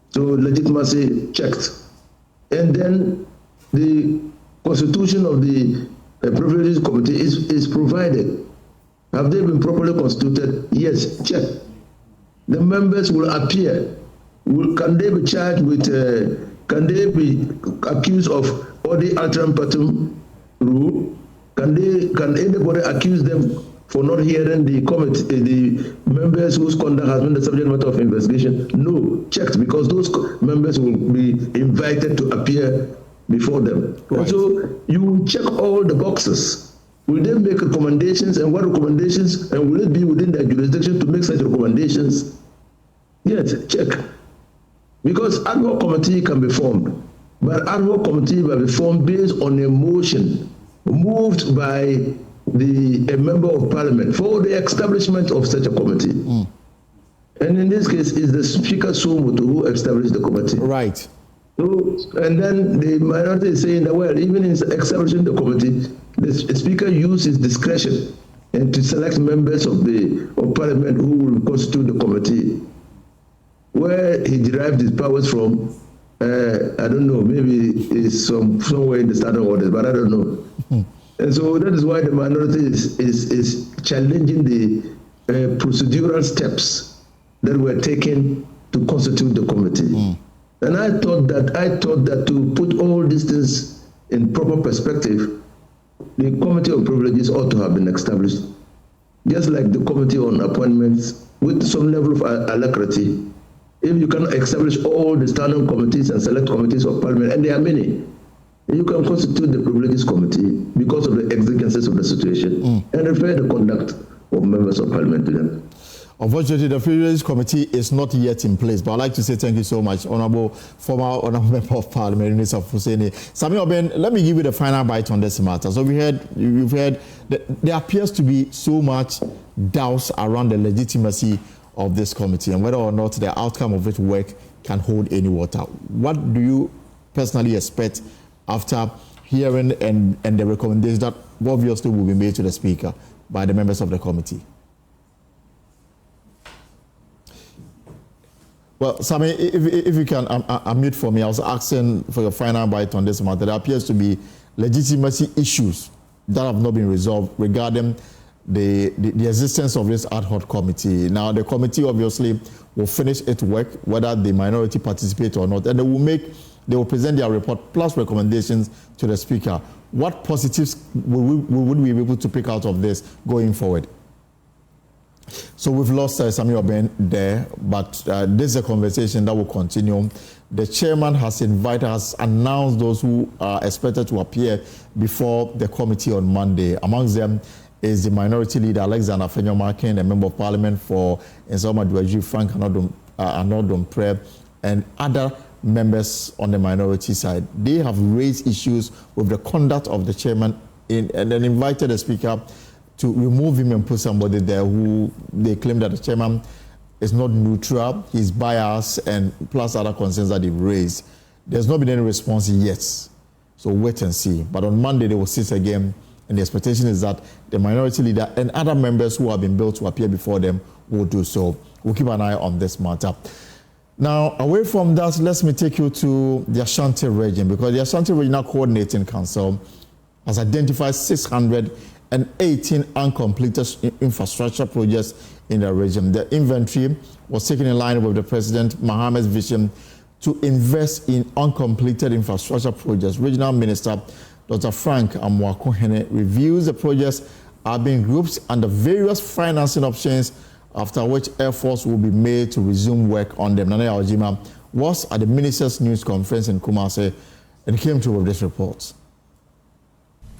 [SPEAKER 10] So legitimacy checked. And then the constitution of the Privileges Committee is provided. Have they been properly constituted? Yes, check. The members will appear. Can they be charged with Can they be accused of odi alteram partem rule? Can anybody accuse them for not hearing the committee, the members whose conduct has been the subject matter of investigation? No, checked, because those members will be invited to appear before them. Right. And so you check all the boxes. Will they make recommendations, and what recommendations, and will it be within their jurisdiction to make such recommendations? Yes, check. Because ad hoc committee can be formed, but ad hoc committee will be formed based on a motion moved by a member of parliament for the establishment of such a committee. And in this case, it's the Speaker Somoto who established the committee.
[SPEAKER 1] Right.
[SPEAKER 10] So, and then the minority is saying that, well, even in establishing the committee, the Speaker used his discretion and to select members of parliament who will constitute the committee. Where he derived his powers from, I don't know, maybe it's somewhere in the standard orders, but I don't know. And so that is why the minority is challenging the procedural steps that were taken to constitute the committee. And I thought that to put all these things in proper perspective, the Committee of Privileges ought to have been established, just like the Committee on Appointments, with some level of alacrity. If you can establish all the standing committees and select committees of parliament, and there are many, you can constitute the Privileges Committee because of the exigencies of the situation and refer the conduct of members of parliament to them.
[SPEAKER 1] Unfortunately, the Privileges Committee is not yet in place, but I'd like to say thank you so much, former Honorable Member of Parliament, Minister Fuseni. Samuel Ben, let me give you the final bite on this matter. So you've heard that there appears to be so much doubts around the legitimacy of this committee and whether or not the outcome of its work can hold any water. What do you personally expect after hearing and the recommendations that obviously will be made to the Speaker by the members of the committee? Well, Sammy, if you can unmute for me, I was asking for your final bite on this matter. There appears to be legitimacy issues that have not been resolved regarding the existence of this ad hoc committee. Now, the committee obviously will finish its work, whether the minority participate or not, and they will present their report plus recommendations to the Speaker. What positives would we be able to pick out of this going forward? So we've lost Samuel Ben there, but this is a conversation that will continue. The chairman has announced those who are expected to appear before the committee on Monday. Amongst them is the minority leader, Alexander Fenyomakin, a member of parliament for Nsoma Duaji, Frank Anodom Prep, and other members on the minority side. They have raised issues with the conduct of the chairman and then invited the Speaker to remove him and put somebody there who they claim that the chairman is not neutral, he's biased, and plus other concerns that they've raised. There's not been any response yet, so wait and see. But on Monday they will sit again, and the expectation is that the minority leader and other members who have been built to appear before them will do so. We'll keep an eye on this matter. Now, away from that, let me take you to the Ashanti region, because the Ashanti Regional Coordinating Council has identified 618 uncompleted infrastructure projects in the region. The inventory was taken in line with the President Mohamed's vision to invest in uncompleted infrastructure projects. Regional Minister Dr. Frank Amwakohene reviews the projects are being grouped under various financing options, after which efforts will be made to resume work on them. Nana Ojima was at the Minister's News Conference in Kumasi and came through with this report.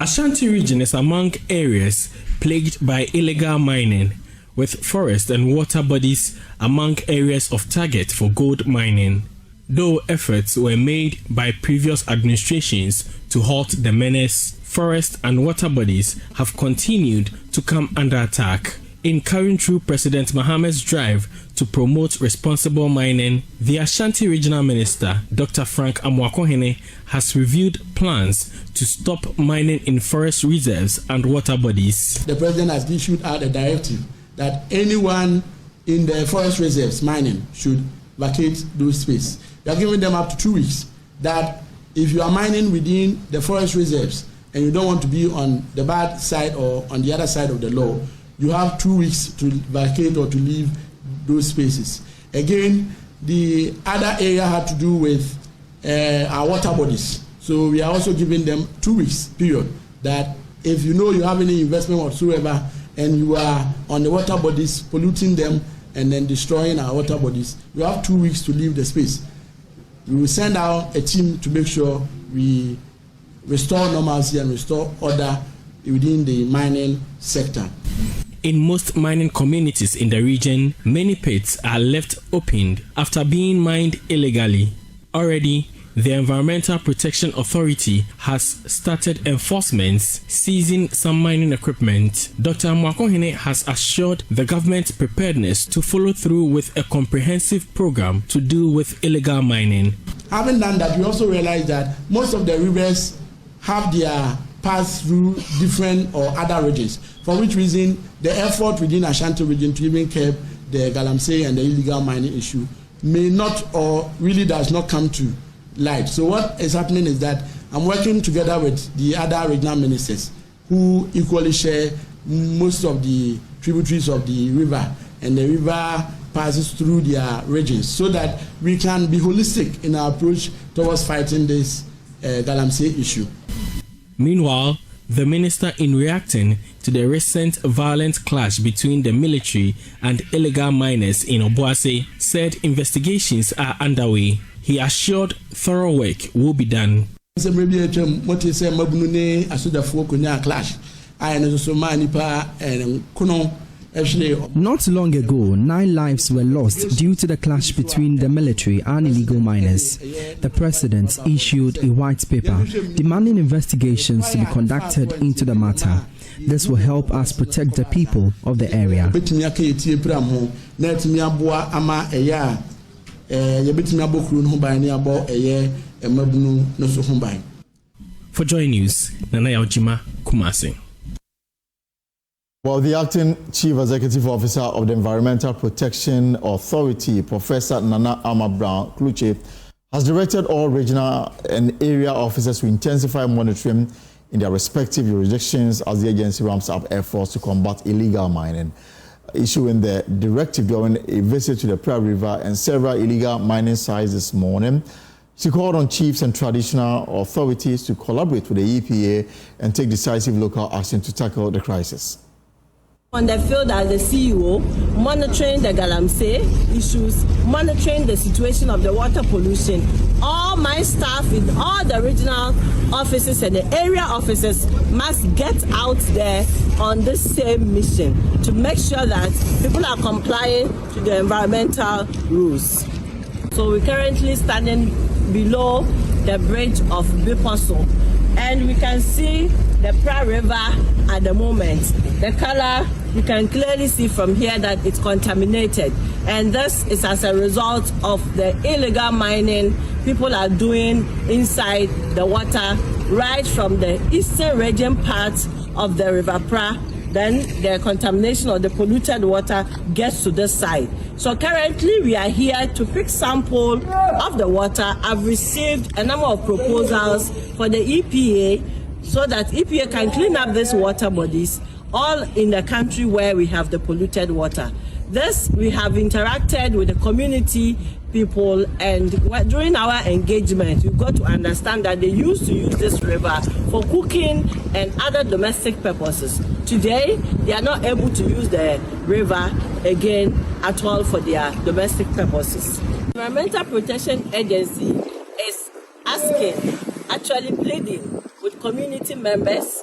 [SPEAKER 12] Ashanti region is among areas plagued by illegal mining, with forest and water bodies among areas of target for gold mining. Though efforts were made by previous administrations to halt the menace, forest and water bodies have continued to come under attack. In carrying through President Mohamed's drive to promote responsible mining, the Ashanti Regional Minister, Dr. Frank Amwakohene, has reviewed plans to stop mining in forest reserves and water bodies.
[SPEAKER 13] The President has issued out a directive that anyone in the forest reserves mining should vacate those spaces. We are giving them up to 2 weeks, that if you are mining within the forest reserves and you don't want to be on the bad side or on the other side of the law, you have 2 weeks to vacate or to leave those spaces. Again, the other area had to do with our water bodies. So we are also giving them 2 weeks period that if you know you have any investment whatsoever and you are on the water bodies polluting them and then destroying our water bodies, you have 2 weeks to leave the space. We will send out a team to make sure we restore normalcy and restore order within the mining sector.
[SPEAKER 12] In most mining communities in the region, many pits are left opened after being mined illegally. Already, the Environmental Protection Authority has started enforcements seizing some mining equipment. Dr. Mwakohene has assured the government's preparedness to follow through with a comprehensive program to deal with illegal mining.
[SPEAKER 13] Having done that, we also realize that most of the rivers have their pass through different or other regions, for which reason the effort within Ashanti region to even curb the Galamsey and the illegal mining issue may not or really does not come to light. So what is happening is that I'm working together with the other regional ministers who equally share most of the tributaries of the river, and the river passes through their regions, so that we can be holistic in our approach towards fighting this Galamsey issue.
[SPEAKER 12] Meanwhile, the minister, in reacting to the recent violent clash between the military and illegal miners in Obuasi, said investigations are underway. He assured thorough work will be done.
[SPEAKER 14] Not long ago, 9 lives were lost due to the clash between the military and illegal miners. The president issued a white paper demanding investigations to be conducted into the matter. This will help us protect the people of the area.
[SPEAKER 12] For Joy News, Nana Yaojima, Kumasi.
[SPEAKER 1] Well, the acting chief executive officer of the Environmental Protection Authority, Professor Nana Brown Kluche, has directed all regional and area officers to intensify monitoring in their respective jurisdictions as the agency ramps up efforts to combat illegal mining. Issuing the directive during a visit to the Praia River and several illegal mining sites this morning, she called on chiefs and traditional authorities to collaborate with the EPA and take decisive local action to tackle the crisis.
[SPEAKER 15] On the field as the CEO, monitoring the Galamsey issues, monitoring the situation of the water pollution. All my staff in all the regional offices and the area offices must get out there on this same mission to make sure that people are complying to the environmental rules. So we're currently standing below the bridge of Biposo, and we can see the Praia River at the moment. The color, you can clearly see from here that it's contaminated, and this is as a result of the illegal mining people are doing inside the water, right from the eastern region part of the River Praia. Then the contamination of the polluted water gets to this side. So currently we are here to pick sample of the water. I've received a number of proposals for the EPA so that EPA can clean up these water bodies all in the country where we have the polluted water. This, we have interacted with the community people, and during our engagement, you've got to understand that they used to use this river for cooking and other domestic purposes. Today, they are not able to use the river again at all for their domestic purposes. The Environmental Protection Agency is asking, actually pleading with community members,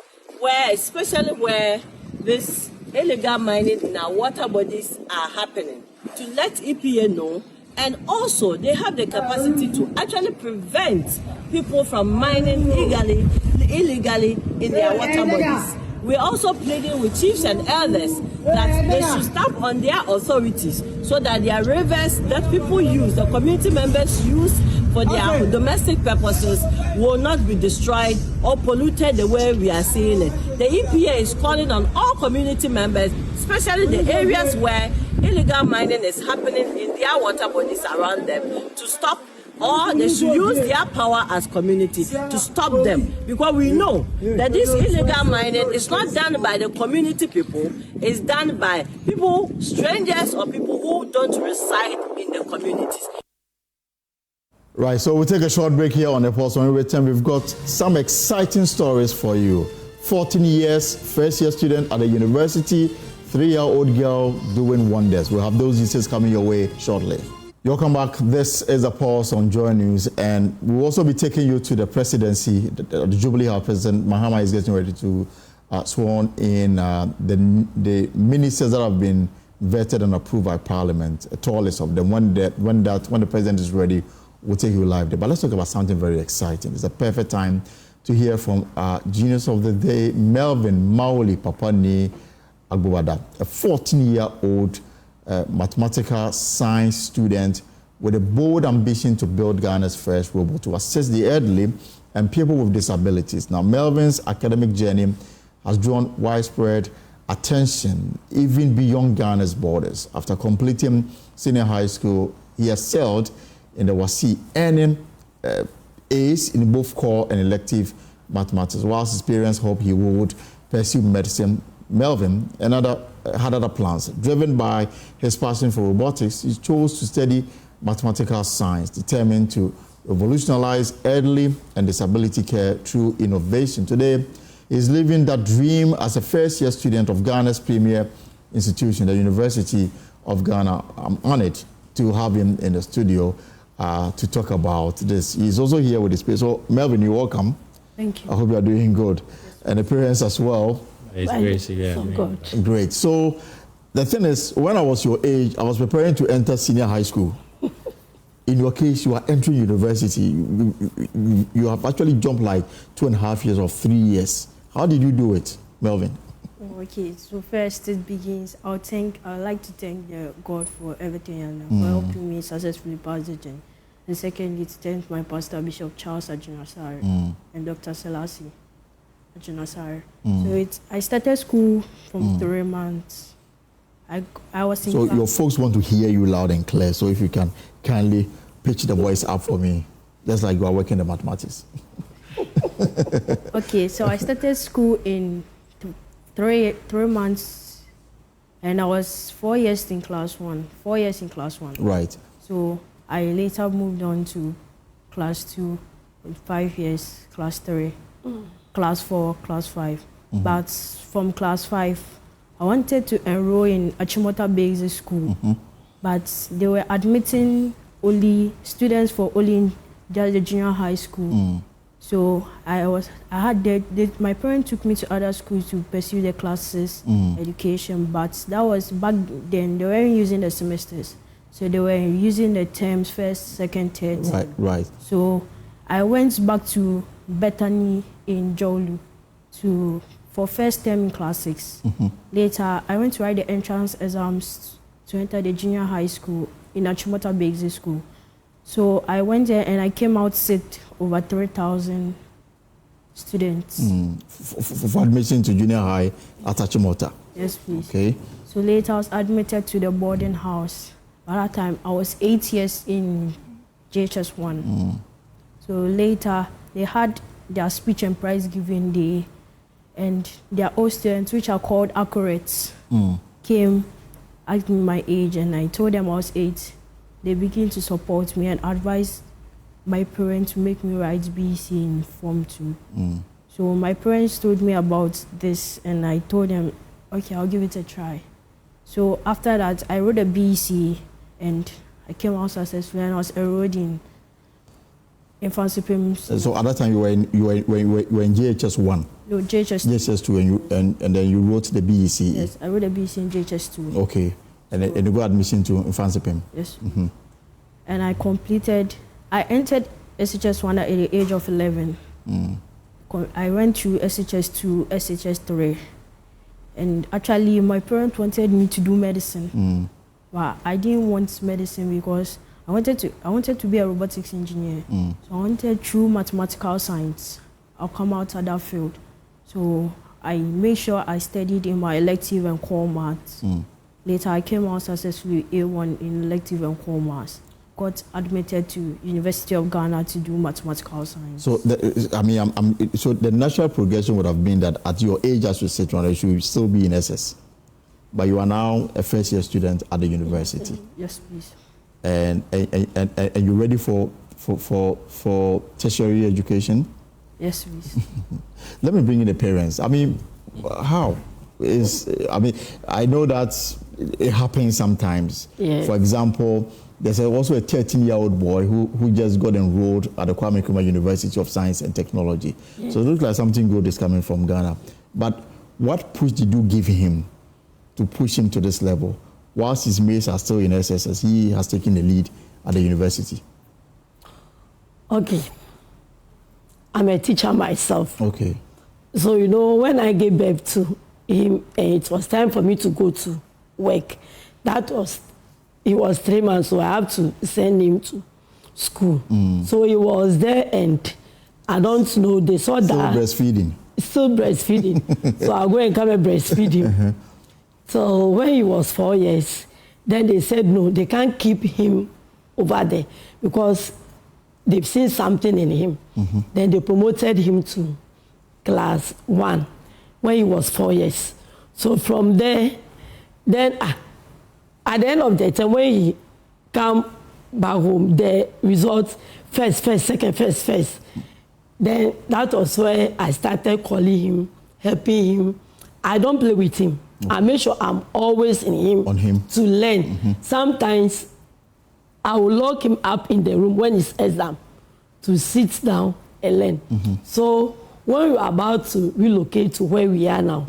[SPEAKER 15] especially where this illegal mining in our water bodies are happening, to let EPA know, and also they have the capacity to actually prevent people from mining illegally in their water bodies. We're also pleading with chiefs and elders that they should stamp on their authorities so that their rivers that people use, the community members use for their domestic purposes, will not be destroyed or polluted the way we are seeing it. The EPA is calling on all community members, especially the areas where illegal mining is happening in their water bodies around them, to stop, or they should use their power as community to stop them, because we know that this illegal mining is not done by the community people, it's done by people, strangers, or people who don't reside in the communities.
[SPEAKER 1] Right, so we'll take a short break here on the Pulse. When we return, we've got some exciting stories for you. 14 years, first-year student at the university, 3-year-old girl doing wonders. We'll have those details coming your way shortly. Welcome back. This is the Pulse on Joy News, and we'll also be taking you to the presidency. The Jubilee House President Mahama is getting ready to sworn in the ministers that have been vetted and approved by Parliament. A tall list of them. When the president is ready, we'll take you live there. But let's talk about something very exciting. It's a perfect time to hear from Genius of the Day, Melvin Maoli Papani Agbowada, a 14-year-old mathematical science student with a bold ambition to build Ghana's first robot to assist the elderly and people with disabilities. Now, Melvin's academic journey has drawn widespread attention even beyond Ghana's borders. After completing senior high school, he excelled in the WASI, earning A's in both core and elective mathematics. Whilst his parents hoped he would pursue medicine, Melvin had other plans. Driven by his passion for robotics, he chose to study mathematical science, determined to revolutionize elderly and disability care through innovation. Today, he's living that dream as a first-year student of Ghana's premier institution, the University of Ghana. I'm honored to have him in the studio to talk about this. He's also here with his parents. So, Melvin, you're welcome.
[SPEAKER 16] Thank you.
[SPEAKER 1] I hope you are doing good. And the parents as well.
[SPEAKER 16] It's great to hear. So good.
[SPEAKER 1] Great. So, the thing is, when I was your age, I was preparing to enter senior high school. In your case, you are entering university. You have actually jumped like 2.5 years or 3 years. How did you do it, Melvin?
[SPEAKER 16] Okay, so first it begins. I'd like to thank God for everything and for helping me successfully pass the journey. And secondly, to thank my pastor, Bishop Charles Ajunasari, and Dr. Selassie Ajunasari. So I started school from 3 months. I was in
[SPEAKER 1] So your folks want to hear you loud and clear. So if you can kindly pitch the voice up for me, just like you are working the mathematics.
[SPEAKER 16] Okay, so I started school in 3 months, and I was 4 years in class 1. 4 years in class 1.
[SPEAKER 1] Right.
[SPEAKER 16] So I later moved on to class 2, with 5 years, class 3, class 4, class 5. But from class 5, I wanted to enroll in Achimota Basic School, but they were admitting only students for only just the junior high school. So my parents took me to other schools to pursue the classes, education, but that was back then. They weren't using the semesters, so they were using the terms, first, second, third.
[SPEAKER 1] Right.
[SPEAKER 16] So I went back to Bethany in Jolu for first term in class 6. Later, I went to write the entrance exams to enter the junior high school in Achimota Basic School. So I went there and I came out sit over 3,000 students.
[SPEAKER 1] For admission to junior high at Achimota?
[SPEAKER 16] Yes, please.
[SPEAKER 1] Okay.
[SPEAKER 16] So later I was admitted to the boarding house. By that time, I was 8 years in JHS 1. So later, they had their speech and prize giving day, and their old students, which are called accurates, came asking me my age, and I told them I was 8. They began to support me and advise my parents to make me write BEC in Form 2. So my parents told me about this, and I told them, okay, I'll give it a try. So after that, I wrote a BEC, and I came out successfully, and I was enrolled in Infancy.
[SPEAKER 1] So at that time, you were in JHS 1?
[SPEAKER 16] No, JHS
[SPEAKER 1] 2, and then you wrote the BEC?
[SPEAKER 16] Yes, I wrote a BEC in JHS 2.
[SPEAKER 1] Okay. And you got admission to Infancy.
[SPEAKER 16] Yes. And I entered SHS 1 at the age of 11. I went to SHS 2, SHS 3. And actually, my parents wanted me to do medicine. But I didn't want medicine because I wanted to be a robotics engineer. So I wanted through mathematical science. I'll come out of that field. So I made sure I studied in my elective and core maths. Later, I came out successfully A1 in elective and core maths. Got admitted to University of Ghana to do mathematical science.
[SPEAKER 1] So, so the natural progression would have been that at your age as you sit around, you should still be in SS. But you are now a first-year student at the university.
[SPEAKER 16] Yes, please.
[SPEAKER 1] And you're ready for for tertiary education?
[SPEAKER 16] Yes, please.
[SPEAKER 1] Let me bring in the parents. I mean, how? I know that it happens sometimes.
[SPEAKER 17] Yes.
[SPEAKER 1] For example, there's also a 13-year-old boy who just got enrolled at the Kwame Nkrumah University of Science and Technology.
[SPEAKER 17] Yes.
[SPEAKER 1] So it looks like something good is coming from Ghana. But what push did you give him to push him to this level? Whilst his mates are still in SSS, he has taken the lead at the university.
[SPEAKER 17] Okay. I'm a teacher myself.
[SPEAKER 1] Okay.
[SPEAKER 17] So, when I gave birth to him, it was time for me to go to work. He was 3 months, so I have to send him to school. So he was there, and I don't know, they saw that. Still breastfeeding. So I'll go and come and breastfeed him. So when he was 4 years, then they said, no, they can't keep him over there because they've seen something in him. Then they promoted him to class 1 when he was 4 years. So from there, then at the end of the time, when he come back home, the results first, second, first. Then that was where I started calling him, helping him. I don't play with him. I make sure I'm always on him to learn. Sometimes I will lock him up in the room when it's exam to sit down and learn. So when we were about to relocate to where we are now,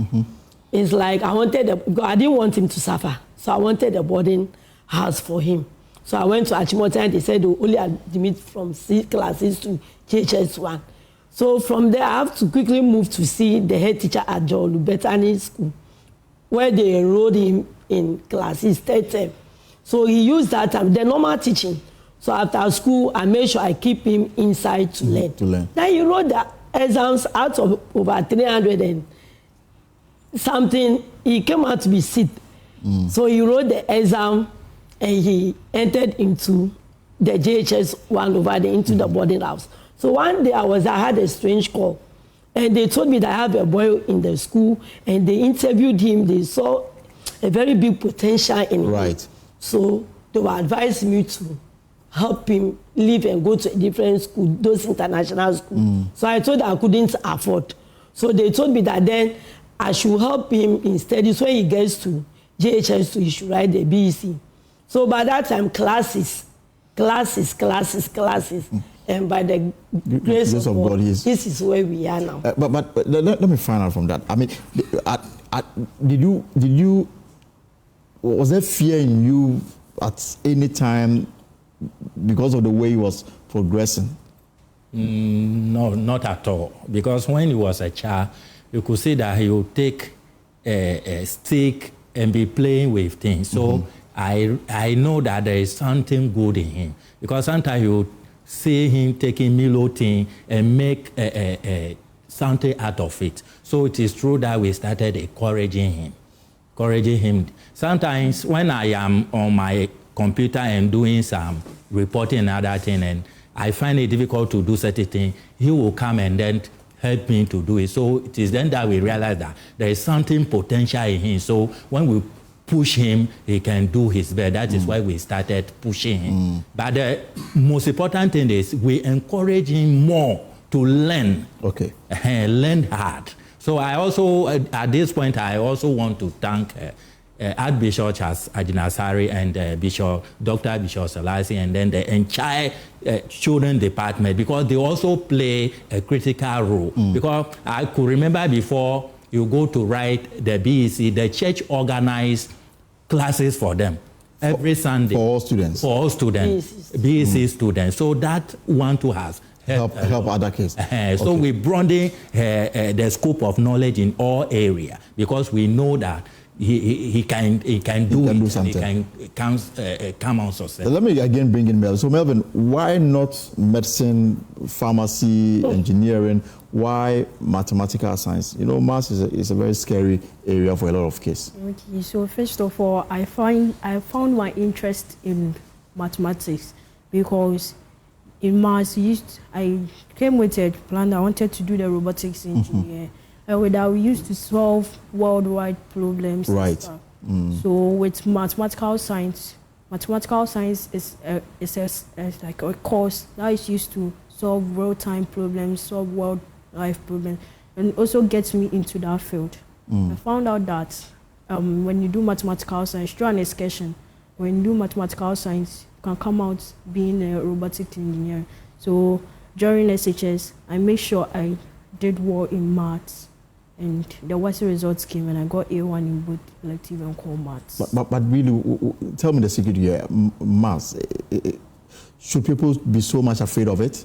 [SPEAKER 17] it's like I didn't want him to suffer. So I wanted a boarding house for him. So I went to Achimota and they said they only admit from C classes to JHS1. So from there, I have to quickly move to see the head teacher at John Bethany School, where they enrolled him in classes 3rd term. So he used that time, the normal teaching. So after school, I made sure I keep him inside to learn. Then he wrote the exams out of over 300 and something. He came out to be sick. So he wrote the exam and he entered into the JHS 1 over there into the boarding house. So one day I had a strange call and they told me that I have a boy in the school and they interviewed him. They saw a very big potential in him. So they were advising me to help him leave and go to a different school, those international schools. So I told them I couldn't afford. So they told me that then I should help him in studies. When he gets to JHS2, he should write the BEC. So by that time, classes. And by the grace of God, this is where we are now.
[SPEAKER 1] But let me find out from that. I mean, was there fear in you at any time because of the way he was progressing?
[SPEAKER 18] No, not at all. Because when he was a child, you could see that he would take a stick and be playing with things. So I know that there is something good in him. Because sometimes you see him taking Milo thing and make something out of it. So it is true that we started encouraging him. Sometimes when I am on my computer and doing some reporting and other thing, and I find it difficult to do certain things, he will come and then help me to do it. So it is then that we realize that there is something potential in him. So when we push him, he can do his best. That is why we started pushing him. But the most important thing is we encourage him more to learn. Learn hard. So I also, at this point, I also want to thank Archbishop Charles Ajinasari and Dr. Bishop Selassie, and then the entire children department, because they also play a critical role. Because I could remember before you go to write the BEC, the church organized classes for them every Sunday.
[SPEAKER 1] For all students.
[SPEAKER 18] For all students, BEC students. So that one to us
[SPEAKER 1] help other kids.
[SPEAKER 18] So we broaden the scope of knowledge in all areas, because we know that he can do something. He can come out successful.
[SPEAKER 1] Let me again bring in Melvin. So Melvin, why not medicine, pharmacy, engineering? Why mathematical science? You know, maths is a very scary area for a lot of kids.
[SPEAKER 16] Okay, so first of all, I found my interest in mathematics because in maths, I came with a plan. I wanted to do the robotics engineer. And with that, we used to solve worldwide problems. So with mathematical science, mathematical science is like a course that is used to solve real-time problems, solve world-life problems, and also gets me into that field. I found out that when you do mathematical science, through an excursion, when you do mathematical science, you can come out being a robotic engineer. So during SHS, I made sure I did well in maths, and the WASI results came, and I got A1 in both elective and core maths.
[SPEAKER 1] But really, tell me the secret here. Maths, should people be so much afraid of it?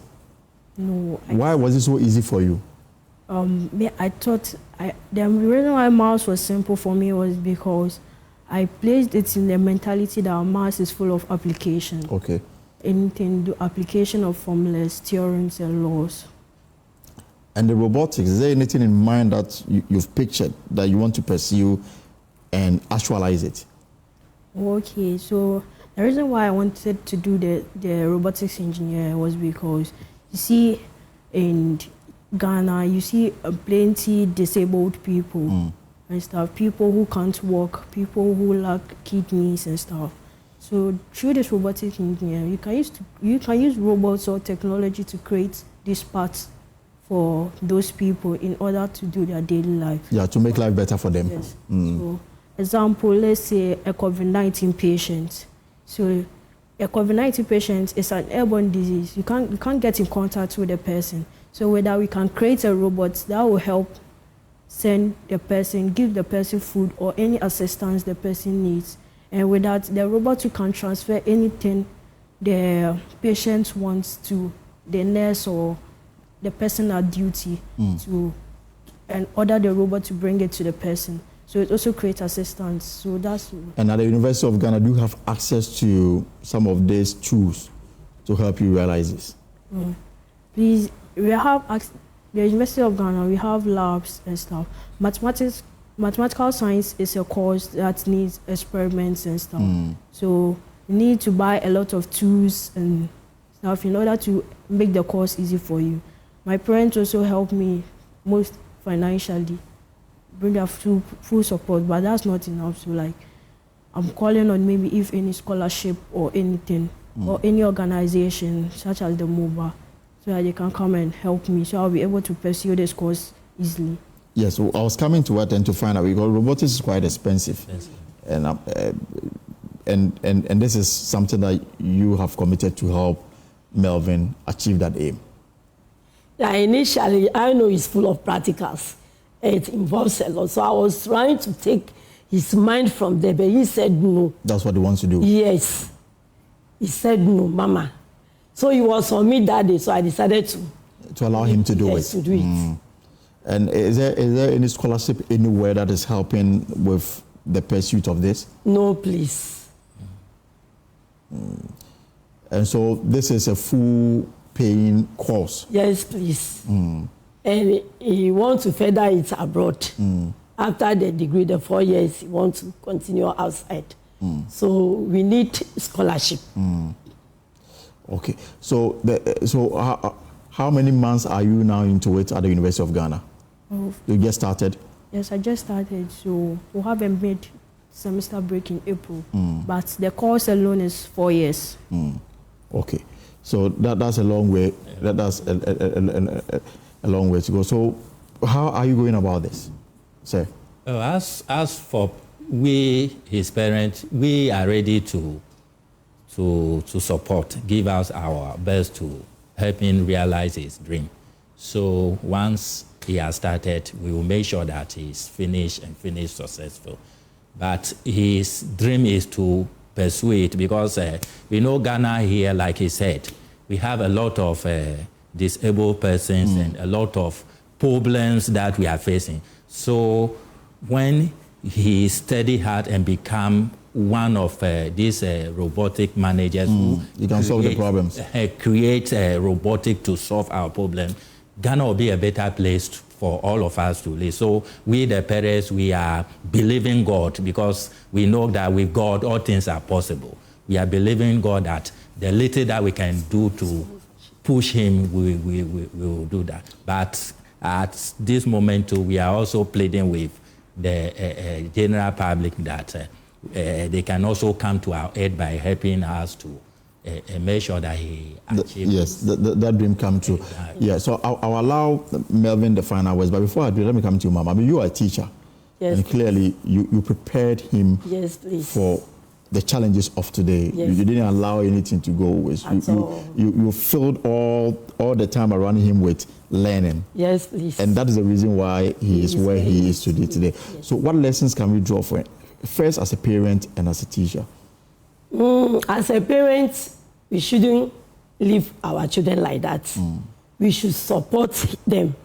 [SPEAKER 16] No.
[SPEAKER 1] Why was it so easy for you?
[SPEAKER 16] I thought the reason why maths was simple for me was because I placed it in the mentality that maths is full of application.
[SPEAKER 1] Okay.
[SPEAKER 16] Anything, the application of formulas, theorems, and laws.
[SPEAKER 1] And the robotics, is there anything in mind that you've pictured that you want to pursue and actualize it?
[SPEAKER 16] Okay, so the reason why I wanted to do the robotics engineer was because, you see, in Ghana, you see plenty disabled people and stuff, people who can't walk, people who lack kidneys and stuff. So through this robotics engineer, you can use robots or technology to create these parts for those people in order to do their daily life.
[SPEAKER 1] Yeah, to make life better for them.
[SPEAKER 16] Yes. So, example, let's say a COVID-19 patient. So a COVID-19 patient is an airborne disease. You can't get in contact with the person. So whether we can create a robot that will help send the person, give the person food or any assistance the person needs. And with that, the robot can transfer anything the patient wants to the nurse or the person at duty to, and order the robot to bring it to the person. So it also creates assistance. So that's.
[SPEAKER 1] And at the University of Ghana, do you have access to some of these tools to help you realize this?
[SPEAKER 16] Please, we have the University of Ghana. We have labs and stuff. Mathematical science is a course that needs experiments and stuff. So you need to buy a lot of tools and stuff in order to make the course easy for you. My parents also helped me most financially, bring their full support, but that's not enough. So like, I'm calling on maybe if any scholarship or anything, or any organization such as the MOBA, so that they can come and help me, so I'll be able to pursue this course easily.
[SPEAKER 1] Yes, so I was coming to it and to find out, because robotics is quite expensive. Yes. And this is something that you have committed to help Melvin achieve that aim.
[SPEAKER 17] Yeah, initially, I know it's full of practicals. It involves a lot. So I was trying to take his mind from there, but he said no.
[SPEAKER 1] That's what he wants to do?
[SPEAKER 17] Yes. He said no, Mama. So he was on me that day, so I decided to
[SPEAKER 1] allow him to do
[SPEAKER 17] yes,
[SPEAKER 1] it.
[SPEAKER 17] to do it.
[SPEAKER 1] And is there any scholarship anywhere that is helping with the pursuit of this?
[SPEAKER 17] No, please.
[SPEAKER 1] And so this is a full paying course?
[SPEAKER 17] Yes, please. And he wants to further it abroad. After the degree, the 4 years, he wants to continue outside. So we need scholarship.
[SPEAKER 1] Okay. So how many months are you now into it at the University of Ghana? You just started?
[SPEAKER 16] Yes, I just started. So we haven't made semester break in April. But the course alone is 4 years.
[SPEAKER 1] Okay. So that's a long way. That's a long way to go. So how are you going about this, sir?
[SPEAKER 18] As for we, his parents, we are ready to support, give us our best to help him realize his dream. So once he has started, we will make sure that he's finished successful. But his dream is to pursue it, because we know Ghana here, like he said, we have a lot of disabled persons and a lot of problems that we are facing. So when he study hard and become one of these robotic managers who
[SPEAKER 1] you can solve the problems,
[SPEAKER 18] create robotic to solve our problem, Ghana will be a better place for all of us to live. So we, the parents, we are believing God, because we know that with God all things are possible. We are believing God that the little that we can do to push him, we will do that. But at this moment too, we are also pleading with the general public that they can also come to our aid by helping us to make sure that he achieves.
[SPEAKER 1] Yes, that dream come true. Yeah, so I'll allow Melvin the final words, but before I do, let me come to you, Mama. I mean, you are a teacher.
[SPEAKER 17] Yes.
[SPEAKER 1] And clearly you prepared him for the challenges of today.
[SPEAKER 17] Yes.
[SPEAKER 1] You didn't allow anything to go waste. You filled all the time around him with learning.
[SPEAKER 17] Yes, please.
[SPEAKER 1] And that is the reason why he is where he is today. Yes. So what lessons can we draw for him? First as a parent and as a teacher?
[SPEAKER 17] As a parent, we shouldn't leave our children like that. We should support them,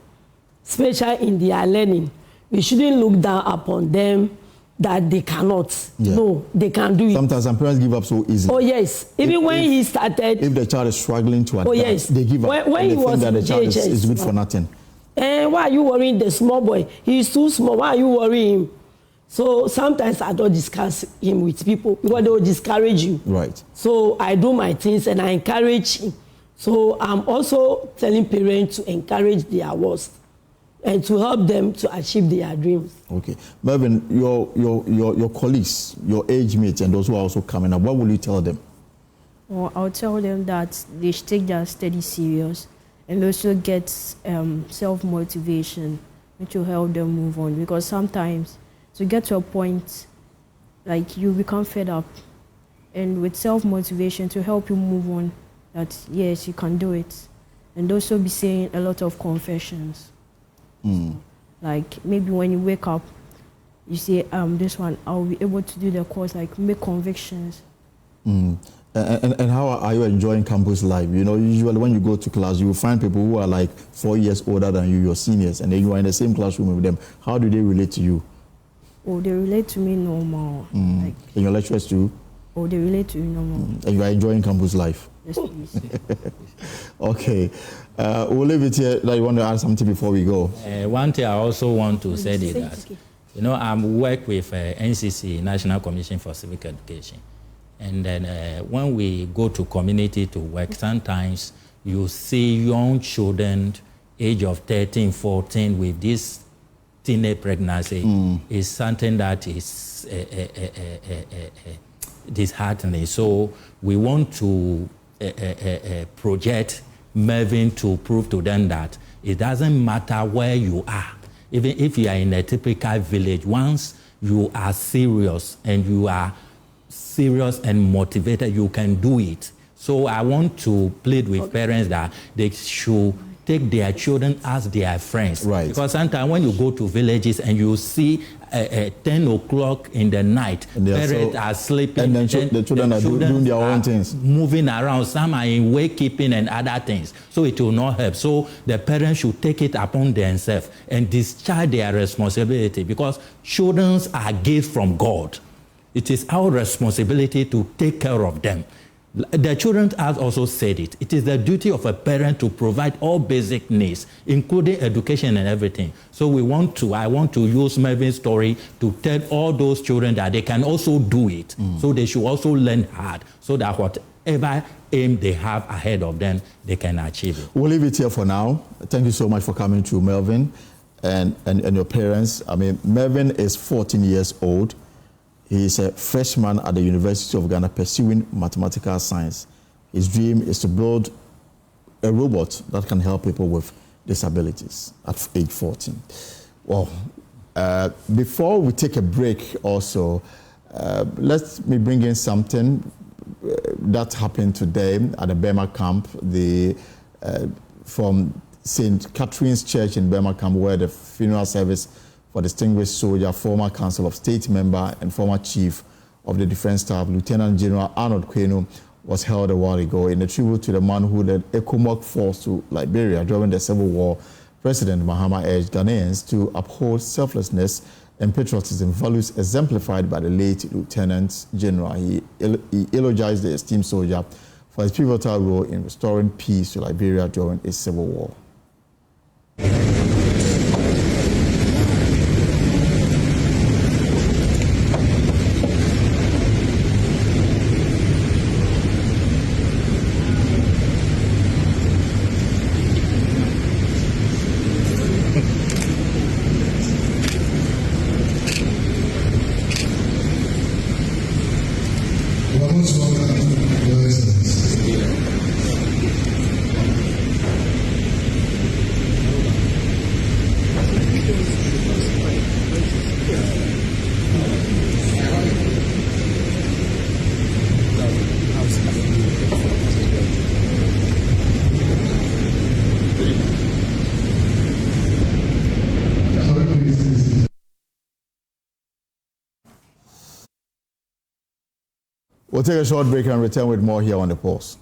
[SPEAKER 17] especially in their learning. We shouldn't look down upon them that they cannot. Yeah. No, they can do it.
[SPEAKER 1] Sometimes some parents give up so easily.
[SPEAKER 17] Oh, yes. Even when he started...
[SPEAKER 1] If the child is struggling to adapt, they give up.
[SPEAKER 17] When he was
[SPEAKER 1] that
[SPEAKER 17] in
[SPEAKER 1] the child
[SPEAKER 17] JHS,
[SPEAKER 1] is good for nothing.
[SPEAKER 17] Why are you worrying the small boy? He's too small. Why are you worrying him? So sometimes I don't discuss him with people because they will discourage you.
[SPEAKER 1] Right.
[SPEAKER 17] So I do my things and I encourage him. So I'm also telling parents to encourage their worst and to help them to achieve their dreams.
[SPEAKER 1] Okay. Mervyn, your colleagues, your age mates, and those who are also coming up, what will you tell them?
[SPEAKER 16] Well, I'll tell them that they should take their study serious and also get self-motivation, which will help them move on. Because sometimes to get to a point, like you become fed up, and with self-motivation to help you move on, that yes, you can do it. And also be saying a lot of confessions. Like maybe when you wake up, you say, this one, I'll be able to do the course, like make convictions.
[SPEAKER 1] And how are you enjoying campus life? You know, usually when you go to class, you will find people who are like 4 years older than you, your seniors, and then you are in the same classroom with them. How do they relate to you?
[SPEAKER 16] Oh, they relate to me normal. Like,
[SPEAKER 1] and your lecturers too?
[SPEAKER 16] Oh, they relate to you normal.
[SPEAKER 1] And you are enjoying campus life?
[SPEAKER 16] Yes, please.
[SPEAKER 1] Okay. We'll leave it here. That you want to add something before we go?
[SPEAKER 18] One thing I also want to say is that, you know, I'm work with NCC, National Commission for Civic Education. And then when we go to community to work, sometimes you see young children, age of 13, 14, with this teenage pregnancy is something that is disheartening. So we want to project Mervyn to prove to them that it doesn't matter where you are. Even if you are in a typical village, once you are serious and motivated, you can do it. So I want to plead with parents that they should take their children as their friends.
[SPEAKER 1] Right.
[SPEAKER 18] Because sometimes when you go to villages and you see 10 o'clock in the night, parents are sleeping.
[SPEAKER 1] And then the children are doing their own things.
[SPEAKER 18] Moving around. Some are in wakekeeping and other things. So it will not help. So the parents should take it upon themselves and discharge their responsibility, because children are gifts from God. It is our responsibility to take care of them. The children have also said it. It is the duty of a parent to provide all basic needs, including education and everything. So I want to use Mervyn's story to tell all those children that they can also do it. So they should also learn hard, so that whatever aim they have ahead of them, they can achieve it.
[SPEAKER 1] We'll leave it here for now. Thank you so much for coming to Mervyn and your parents. I mean, Mervyn is 14 years old. He is a freshman at the University of Ghana pursuing mathematical science. His dream is to build a robot that can help people with disabilities at age 14. Well, before we take a break also, let me bring in something that happened today at the Burma camp, from St. Catherine's Church in Burma camp, where the funeral service for distinguished soldier, former Council of State member, and former Chief of the Defense Staff, Lieutenant General Arnold Kwenu, was held a while ago. In a tribute to the man who led ECOMOG force to Liberia during the Civil War, President Mahama urged Ghanaians to uphold selflessness and patriotism, values exemplified by the late Lieutenant General. He eulogized the esteemed soldier for his pivotal role in restoring peace to Liberia during a civil war. We'll take a short break and return with more here on The Pulse.